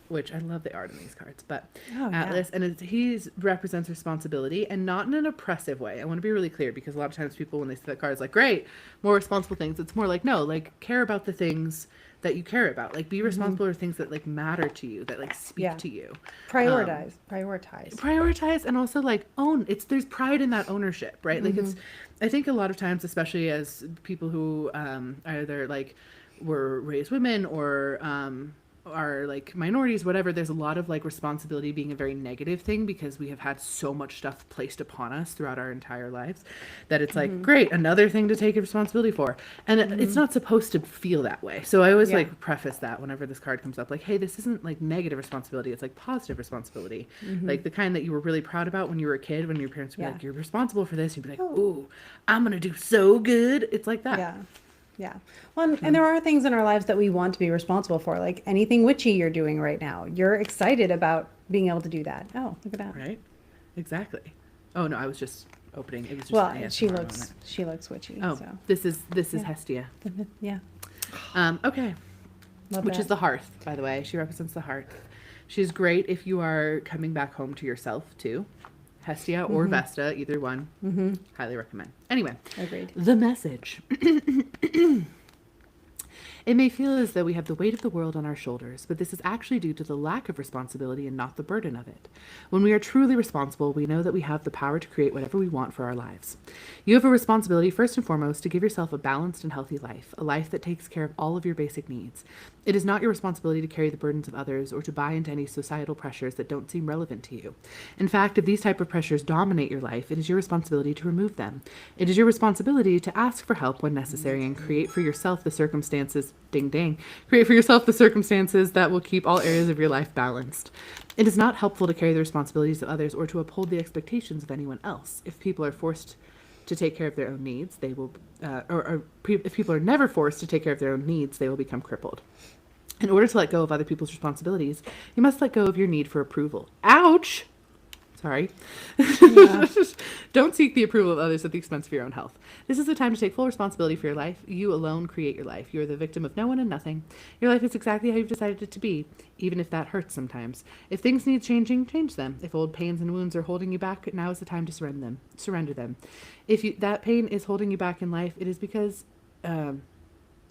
which I love the art in these cards, but Atlas, and he represents responsibility, and not in an oppressive way. I want to be really clear, because a lot of times people, when they see that card, it's like, great, more responsible things. It's more like, no, like, care about the things that you care about. Like, be responsible for things that, like, matter to you, that, like, speak to you. Prioritize, and also, like, there's pride in that ownership, right? Like, I think a lot of times, especially as people who either, like, were raised women or are like minorities, whatever, there's a lot of like responsibility being a very negative thing, because we have had so much stuff placed upon us throughout our entire lives that it's like, great, another thing to take responsibility for. And it's not supposed to feel that way. So I always like preface that whenever this card comes up, like, hey, this isn't like negative responsibility, it's like positive responsibility. Like the kind that you were really proud about when you were a kid, when your parents would be like, you're responsible for this, you'd be like, ooh, I'm gonna do so good. It's like that. Well, and there are things in our lives that we want to be responsible for, like anything witchy you're doing right now. You're excited about being able to do that. Oh, look at that. Right? Exactly. Oh no, I was just opening. It was just she looks witchy. Oh, so. this is Hestia. Yeah. Okay. Which is the hearth, by the way. She represents the hearth. She's great if you are coming back home to yourself too. Hestia or Vesta, either one. Highly recommend. Anyway, agreed. The message. It may feel as though we have the weight of the world on our shoulders, but this is actually due to the lack of responsibility and not the burden of it. When we are truly responsible, we know that we have the power to create whatever we want for our lives. You have a responsibility, first and foremost, to give yourself a balanced and healthy life, a life that takes care of all of your basic needs. It is not your responsibility to carry the burdens of others or to buy into any societal pressures that don't seem relevant to you. In fact, if these type of pressures dominate your life, it is your responsibility to remove them. It is your responsibility to ask for help when necessary and create for yourself the circumstances create for yourself the circumstances that will keep all areas of your life balanced. It is not helpful to carry the responsibilities of others or to uphold the expectations of anyone else. If people are forced to take care of their own needs, they will, if people are never forced to take care of their own needs, they will become crippled. In order to let go of other people's responsibilities, you must let go of your need for approval. Ouch! Sorry. Yeah. Don't seek the approval of others at the expense of your own health. This is the time to take full responsibility for your life. You alone create your life. You are the victim of no one and nothing. Your life is exactly how you've decided it to be, even if that hurts sometimes. If things need changing, change them. If old pains and wounds are holding you back, now is the time to surrender them. If that pain is holding you back in life, it is because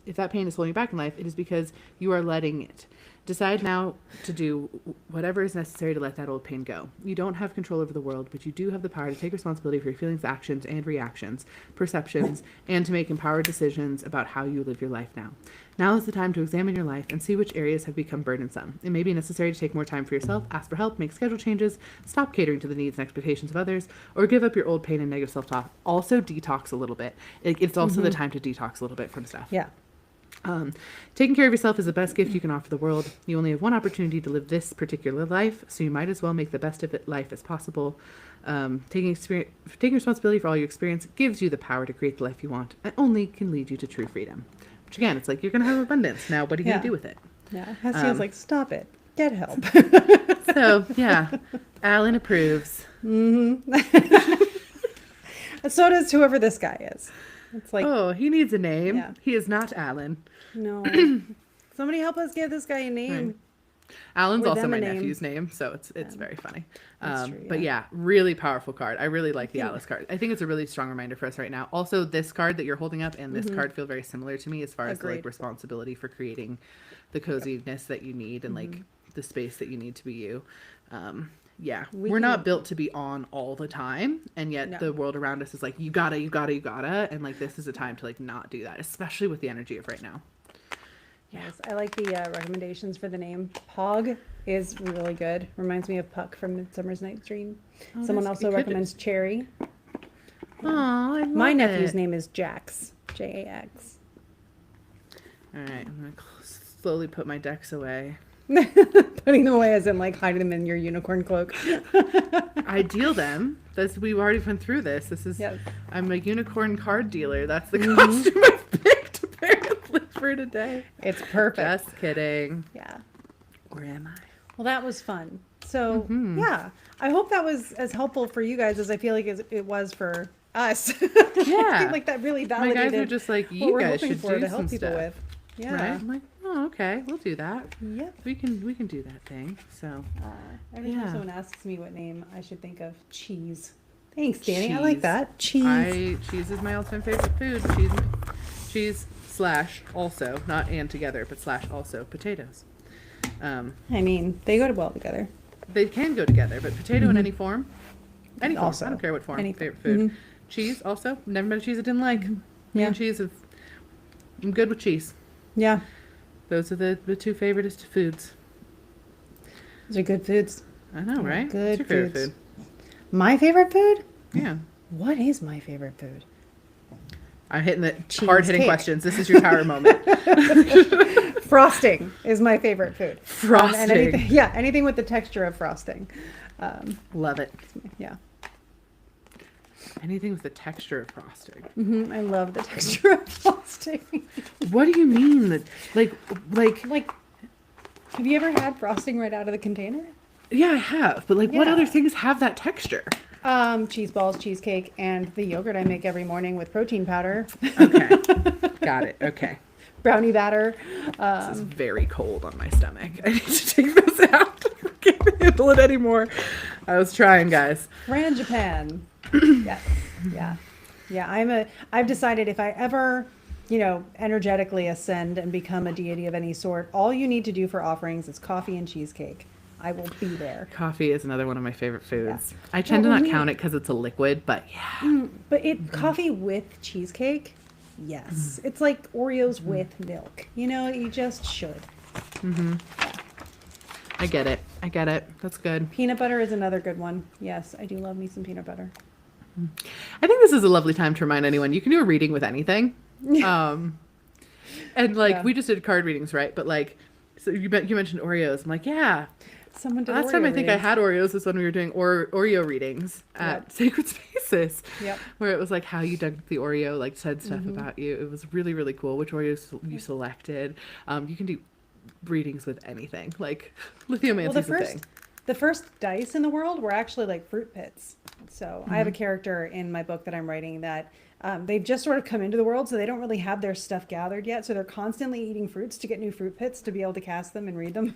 If that pain is holding you back in life, it is because you are letting it. Decide now to do whatever is necessary to let that old pain go. You don't have control over the world, but you do have the power to take responsibility for your feelings, actions, and reactions, perceptions, and to make empowered decisions about how you live your life now. Now is the time to examine your life and see which areas have become burdensome. It may be necessary to take more time for yourself, ask for help, make schedule changes, stop catering to the needs and expectations of others, or give up your old pain and negative self-talk. Also detox a little bit. It's also the time to detox a little bit from stuff. Yeah. Taking care of yourself is the best gift you can offer the world. You only have one opportunity to live this particular life, so you might as well make the best of it life as possible. Taking responsibility for all you experience gives you the power to create the life you want and only can lead you to true freedom. Which again, it's like you're going to have abundance. Now, what are you going to do with it? Yeah. Hessia's like, stop it. Get help. So, yeah. Alan approves. So does whoever this guy is. It's like, oh, he needs a name. Yeah. He is not Alan. no. Somebody help us give this guy a name. Right. Alan's Or also them my a name. nephew's name, so it's very funny. That's true, But yeah, really powerful card. I really like the Alice card. I think it's a really strong reminder for us right now. Also, this card that you're holding up and this card feel very similar to me as far as the, like, Agreed. responsibility for creating the coziness that you need and like the space that you need to be you. Yeah, we're not built to be on all the time, and yet No. the world around us is like, you gotta, and like this is a time to like not do that, especially with the energy of right now. Yes, I like the recommendations for the name. Pog is really good. Reminds me of Puck from Midsummer's Night's Dream. Someone also recommends Cherry. Oh, I love My nephew's it. name is Jax. Jax. All right, I'm gonna slowly put my decks away. Putting them away as in like hiding them in your unicorn cloak. I deal them. We've already been through this. This is Yes. I'm a unicorn card dealer. That's the costume I picked apparently for today. It's perfect. Just kidding. Yeah. Where am I? Well, that was fun. So yeah, I hope that was as helpful for you guys as I feel like it was for us. Yeah. I feel like that really My validated guys are just like, what you we're guys hoping should for do to some help people stuff. with. Yeah. Right? I'm like, oh, okay, we'll do that. Yep. We can do that thing. So Every time Yeah. someone asks me what name I should think of, cheese. Thanks, Danny. I like Cheese. that. Cheese. Cheese is my ultimate favorite food. Cheese slash also, not and together, but slash also potatoes. I mean, they go well together. They can go together, but potato in any form. Any form. Also, I don't care what form. any Favorite form. food. Cheese also. Never met a cheese I didn't like. Me Yeah. and cheese I'm good with cheese. Yeah. Those are the two favoriteest foods. Those are good foods. I know, right? Good What's your favorite foods. food? My favorite food? Yeah. What is my favorite food? I'm hitting the Cheese hard-hitting cake. questions. This is your power moment. Frosting is my favorite food. Frosting. And anything with the texture of frosting. Love it. Yeah. Anything with the texture of frosting. I love the texture of frosting. What do you mean? Like, Like, have you ever had frosting right out of the container? yeah, I have. But like, what Yeah. other things have that texture? Cheese balls, cheesecake, and the yogurt I make every morning with protein powder. Okay. Got it. Okay. Brownie batter. This is very cold on my stomach. I need to take this out. I can't handle it anymore. I was trying, guys. Frangipan. Yes. Yeah. Yeah. I've decided if I ever, energetically ascend and become a deity of any sort, all you need to do for offerings is coffee and cheesecake. I will be there. Coffee is another one of my favorite foods. Yeah. I tend to Well, not we- count it because it's a liquid, but yeah. But coffee with cheesecake, yes. It's like Oreos with milk. You just should. I get it. That's good. Peanut butter is another good one. Yes, I do love me some peanut butter. I think this is a lovely time to remind anyone you can do a reading with anything. And like Yeah. we just did card readings, right? But like, so you mentioned Oreos. I'm like, yeah. Someone did Last Oreo time I think I readings. had Oreos was when we were doing Oreo readings at Yep. Sacred Spaces. Yep. Where it was like how you dug the Oreo, like said stuff Mm-hmm. about you. It was really, really cool. Which Oreos you selected. You can do readings with anything. Like lithiumancy Well, is a thing. the first dice in the world were actually like fruit pits. So I have a character in my book that I'm writing that They've just sort of come into the world, so they don't really have their stuff gathered yet. So they're constantly eating fruits to get new fruit pits to be able to cast them and read them.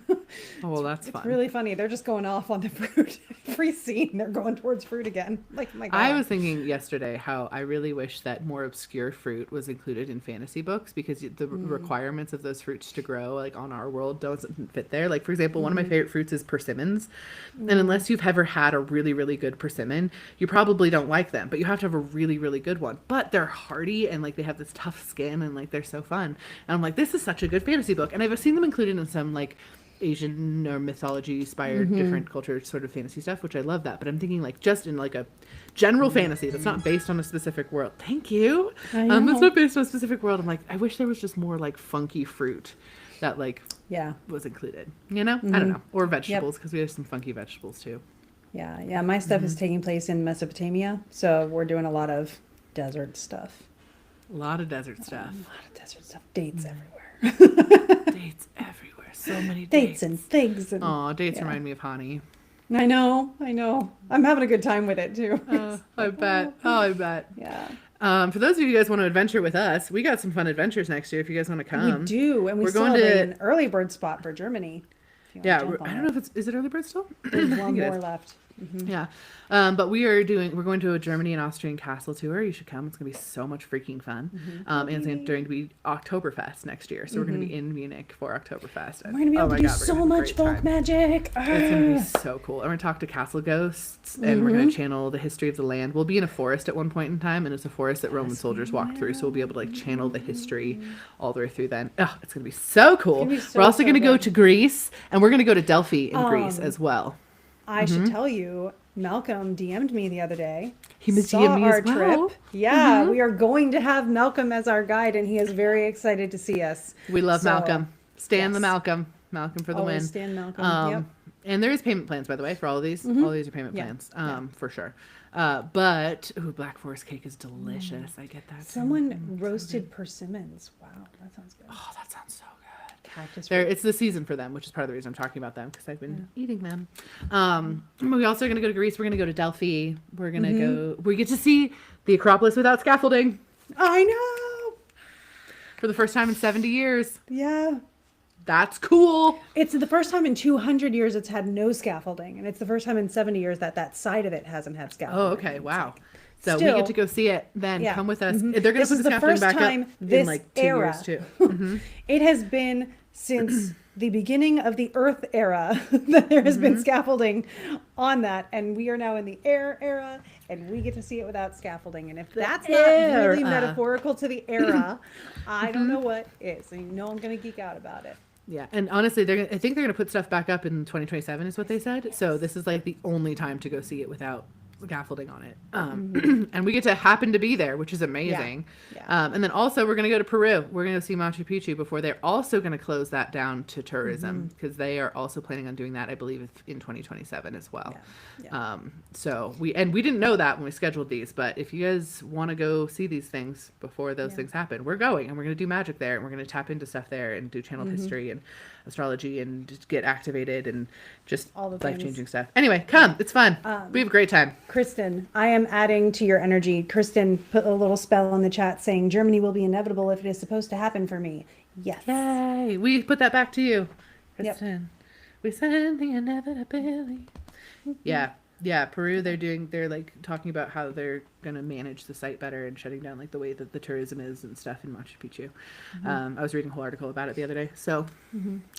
Oh, well, that's It's fun. really funny. They're just going off on the fruit. Every scene, they're going towards fruit again. Like, my God. I was thinking yesterday how I really wish that more obscure fruit was included in fantasy books because the requirements of those fruits to grow like on our world doesn't fit there. Like, for example, one of my favorite fruits is persimmons. And unless you've ever had a really, really good persimmon, you probably don't like them, but you have to have a really, really good one. But they're hardy and like they have this tough skin and like they're so fun. And I'm like, this is such a good fantasy book. And I've seen them included in some like Asian or mythology inspired different culture sort of fantasy stuff, which I love that. But I'm thinking like just in like a general fantasy that's not based on a specific world. Thank you. I know. That's not based on a specific world. I'm like, I wish there was just more like funky fruit that like Yeah. was included. You know? I don't know. Or vegetables because we have some funky vegetables too. Yeah. Yeah. My stuff is taking place in Mesopotamia. So we're doing a lot of desert stuff. A lot of desert stuff. A lot of desert stuff. Dates everywhere. Dates everywhere. So many Dates dates. and figs. And, Aw, dates yeah. remind me of honey. I know. I'm having a good time with it too. I bet. Oh, I bet. Yeah. For those of you guys want to adventure with us, we got some fun adventures next year if you guys want to come. We do. And we we're still going have to- an early bird spot for Germany. If you wanna Yeah, jump on I don't it. know if it's, is it early bird still? There's I one think it more is. left. Yeah. But we're going to a Germany and Austrian castle tour. You should come. It's going to be so much freaking fun. And it's going to be Oktoberfest next year. So we're going to be in Munich for Oktoberfest. We're going to be able to do so much folk magic. It's going to be so cool. And we're going to talk to castle ghosts and we're going to channel the history of the land. We'll be in a forest at one point in time, and it's a forest that Roman soldiers walked through. So we'll be able to like channel the history all the way through then. Oh, it's going to be so cool. be so, we're also so going to go good. to Greece, and we're going to go to Delphi in Greece as well. I should tell you, Malcolm DM'd me the other day. He saw DM'd me our as well. trip. Yeah, we are going to have Malcolm as our guide, and he is very excited to see us. We love So, Malcolm. Stan the yes. Malcolm. Malcolm for the Always win. Stan Malcolm. Yep. And there is payment plans, by the way, for all of these. All of these are payment Yeah. plans, for sure. But Black Forest cake is delicious. I get that. too. Someone roasted persimmons. Wow, that sounds good. Oh, that sounds so good. Cactus There, fruit. it's the season for them, which is part of the reason I'm talking about them because I've been eating them. We also are going to go to Greece. We're going to go to Delphi. We're going to go. We get to see the Acropolis without scaffolding I know. for the first time in 70 years. Yeah. That's cool. It's the first time in 200 years it's had no scaffolding, and it's the first time in 70 years that side of it hasn't had scaffolding. Oh, okay. Wow. So we Still- get to go see it then. Yeah. Come with us. They're going to This put is the the scaffolding first back time up this in like 2 era. years too. It has been since the beginning of the Earth era that there has been scaffolding on that, and we are now in the air era, and we get to see it without scaffolding. And if that's not really era. metaphorical to the era, I don't know what is. And you know I'm going to geek out about it. Yeah, and honestly, I think they're going to put stuff back up in 2027 is what they said. So this is like the only time to go see it without scaffolding on it. And we get to happen to be there, which is amazing. Yeah. And then also we're going to go to Peru. We're going to go see Machu Picchu before they're also going to close that down to tourism because they are also planning on doing that, I believe, in 2027 as well. Yeah. So we didn't know that when we scheduled these, but if you guys want to go see these things before those things happen, we're going and we're going to do magic there and we're going to tap into stuff there and do channeled history and astrology and just get activated and just All the life-changing stuff. Anyway, come. It's fun. We have a great time. Kristen, I am adding to your energy. Kristen put a little spell in the chat saying Germany will be inevitable if it is supposed to happen for me. Yes. Yay. We put that back to you, Yep. Kristen. We send the inevitability. Yeah. Yeah, Peru, they're like talking about how they're going to manage the site better and shutting down like the way that the tourism is and stuff in Machu Picchu. I was reading a whole article about it the other day. So,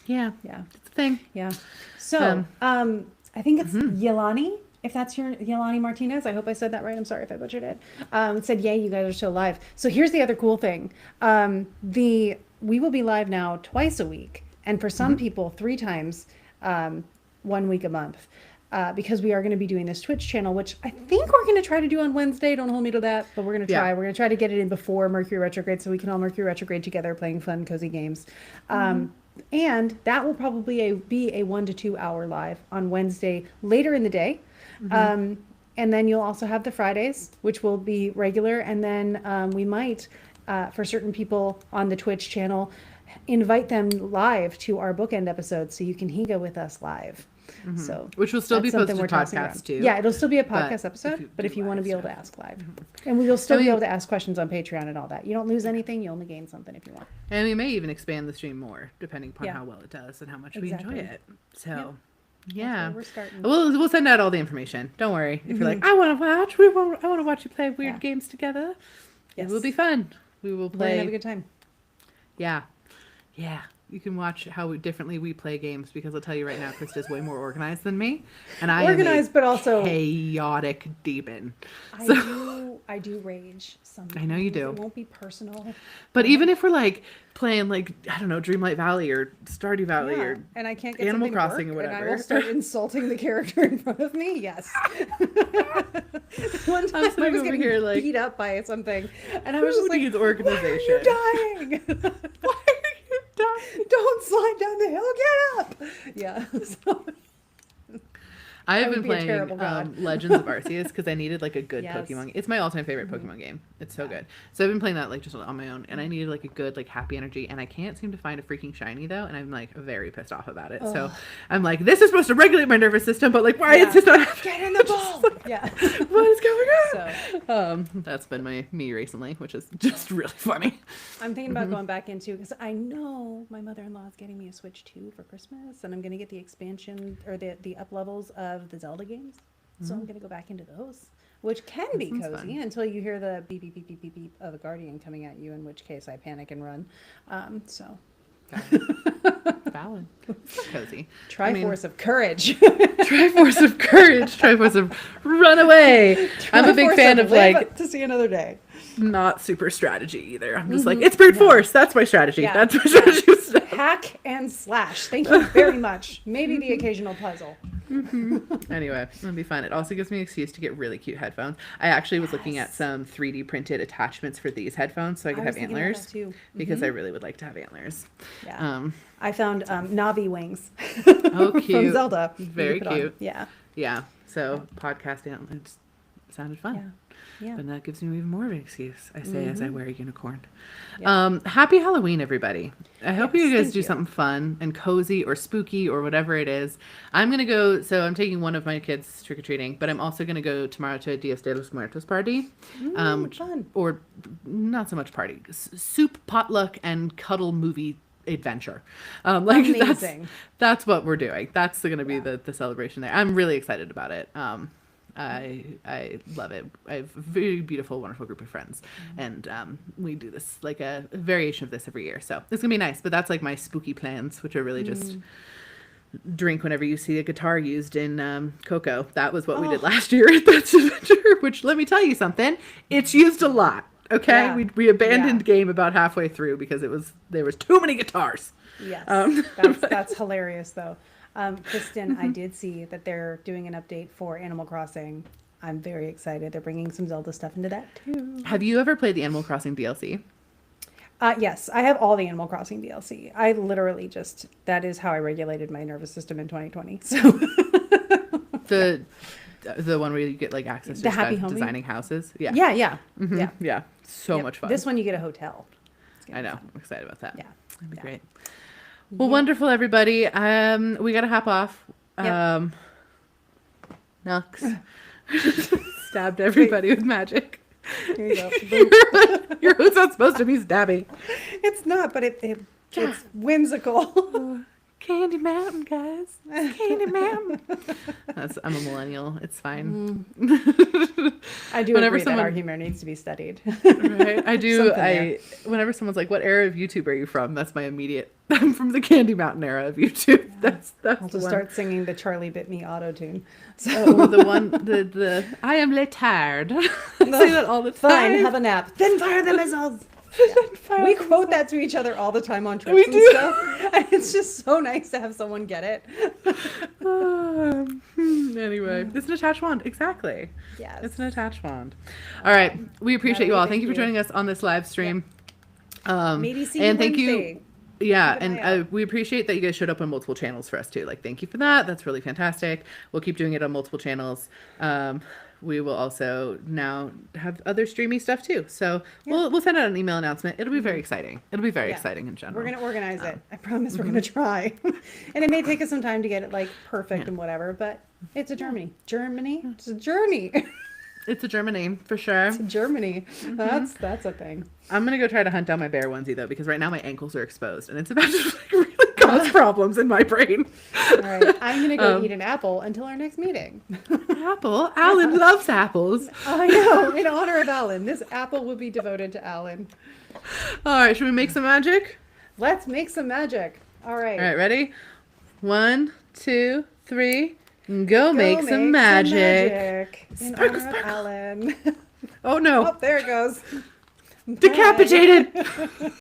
yeah, Yeah. it's a thing. Yeah. So, I think it's Yelani. If that's your Yelani Martinez, I hope I said that right. I'm sorry if I butchered it. It said, "Yay, you guys are still live." So here's the other cool thing: we will be live now twice a week, and for some people, 3 times, 1 week a month. Because we are going to be doing this Twitch channel, which I think we're going to try to do on Wednesday. Don't hold me to that, but we're going to try. Yeah. We're going to try to get it in before Mercury retrograde so we can all Mercury retrograde together playing fun, cozy games. And that will probably be a 1 to 2 hour live on Wednesday later in the day. And then you'll also have the Fridays, which will be regular. And then we might, for certain people on the Twitch channel, invite them live to our bookend episodes so you can hang out with us live. So Which will still be that's something posted we're tossing podcast around. too. Yeah, it'll still be a But podcast episode, but if you do want to live be able to stuff. ask live. And we will still I be mean- able to ask questions on Patreon and all that. You don't lose anything, you only gain something if you want. And we may even expand the stream more, depending upon Yeah. how well it does and how much Exactly. we enjoy it. So, That's yeah, where we're starting. we'll send out all the information. Don't worry. If you're like, I want to watch, I want to watch you play weird Yeah. games together. It Yes. will be fun. We will We're gonna have a play. good time. Yeah, yeah. You can watch how differently we play games because I'll tell you right now, Krista's way more organized than me, and I Organized, am but a also chaotic demon. I do rage sometimes. I know you do. It won't be personal. But even if we're like playing like I don't know Dreamlight Valley or Stardew Valley Yeah, or and I can't get Animal something to Crossing or work, and I whatever. will start insulting the character in front of me. Yes. One time I sitting was over getting here like, beat up by something, and I was who just like, needs "Why are organization? you dying? Why are you dying? Don't slide down the hill. Get up!" Yeah. So, I have would been be a playing terrible god. Legends of Arceus because I needed like a good Yes. Mm-hmm. Pokemon. It's my all-time favorite Pokemon game. It's so good. So I've been playing that like just on my own, and I needed like a good like happy energy, and I can't seem to find a freaking shiny though, and I'm like very pissed off about it. So Ugh. I'm like, this is supposed to regulate my nervous system, but like, why Yeah. is this not happening? Get in the ball. Yeah. What is going on? So That's been me recently, which is just really funny. I'm thinking about going back into because I know my mother-in-law is getting me a Switch 2 for Christmas, and I'm going to get the expansion or the up levels of the Zelda games. So I'm going to go back into those, which can be sounds cozy fun. until you hear the beep beep beep beep beep beep of a guardian coming at you, in which case I panic and run. So Valid. It's not cozy. Triforce of courage. Triforce of courage. Triforce of run away. I'm a big Triforce fan of live like to see another day. not super strategy either. I'm just like, it's brute force. That's my strategy. Yeah. That's my Yeah. strategy. Hack and slash. Thank you very much. Maybe the occasional puzzle. Anyway, it'll be fun. It also gives me an excuse to get really cute headphones. I actually was looking at Yes. some 3D printed attachments for these headphones so I could I have was thinking about antlers that too. because I really would like to have antlers. Yeah. I found Navi wings Oh, from cute. Zelda. Very You put on. cute. Yeah. Yeah. So podcast antlers sounded fun. Yeah. Yeah. And that gives me even more of an excuse, I say, as I wear a unicorn. Yeah. Happy Halloween, everybody. I hope Yes, you guys thank do you. something fun and cozy or spooky or whatever it is. I'm going to go, so I'm taking one of my kids trick-or-treating, but I'm also going to go tomorrow to a Dias de los Muertos party. Fun. Or not so much party. Soup, potluck, and cuddle movie adventure. Like Amazing. that's what we're doing. That's going to be the celebration there. I'm really excited about it. I love it. I have a very beautiful, wonderful group of friends, and we do this like a variation of this every year. So it's gonna be nice. But that's like my spooky plans, which are really just drink whenever you see a guitar used in Coco. That was what we did last year at That's Adventure. Which let me tell you something, it's used a lot. Okay, Yeah. we abandoned Yeah. game about halfway through because there was too many guitars. Yes. but- That's hilarious, though. Kristen, I did see that they're doing an update for Animal Crossing. I'm very excited. They're bringing some Zelda stuff into that, too. Have you ever played the Animal Crossing DLC? Yes, I have all the Animal Crossing DLC. I literally just, that is how I regulated my nervous system in 2020. So, The one where you get like access to The Happy stuff, Homey? designing houses. Yeah. yeah. Yeah. So Yep. much fun. This one you get a hotel. It's gonna I be know. fun. I'm excited about that. Yeah. That'd be Yeah. great. Well, wonderful, everybody. We got to hop off. Yep. Nux. Stabbed everybody with magic. Here you go. Your hood's not supposed to be stabby. It's not, but it's whimsical. Candy Mountain, guys. Candy Mountain. I'm a millennial. It's fine. I do Whenever agree someone- that our humor needs to be studied. Right? I do. Something there. Whenever someone's like, "What era of YouTube are you from?" That's my immediate. I'm from the Candy Mountain era of YouTube. That's I'll the just one. start singing the Charlie Bit Me auto tune. So Oh, the one, the I am tired. I say that all the time. fine, have a nap. Then fire the missiles. Fire We the quote that to each other all the time on trips We and do. stuff. And it's just so nice to have someone get it. Anyway, it's an attached wand. Exactly. Yes. It's an attached wand. All right. We appreciate you all. Thank you for Thank you. joining us on this live stream. Maybe see you and thank Wednesday. you. Yeah, Keep an and eye out. we appreciate that you guys showed up on multiple channels for us too. Like, thank you for that. That's really fantastic. We'll keep doing it on multiple channels. we will also now have other streamy stuff too. So we'll send out an email announcement. It'll be very exciting. It'll be very exciting in general. We're going to organize it. I promise we're going to try. And it may take us some time to get it like perfect and whatever, but it's a Germany. Germany? It's a journey. It's a Germany for sure. It's Germany. That's a thing. I'm going to go try to hunt down my bear onesie though, because right now my ankles are exposed and it's about to like, really cause problems in my brain. All right. I'm going to go eat an apple until our next meeting. Apple? Alan loves apples. I know. In honor of Alan, this apple will be devoted to Alan. All right. Should we make some magic? Let's make some magic. All right. All right. Ready? 1, 2, 3. Go make some magic. In Sparkle, honor of Alan. Oh no. Oh, there it goes. Decapitated.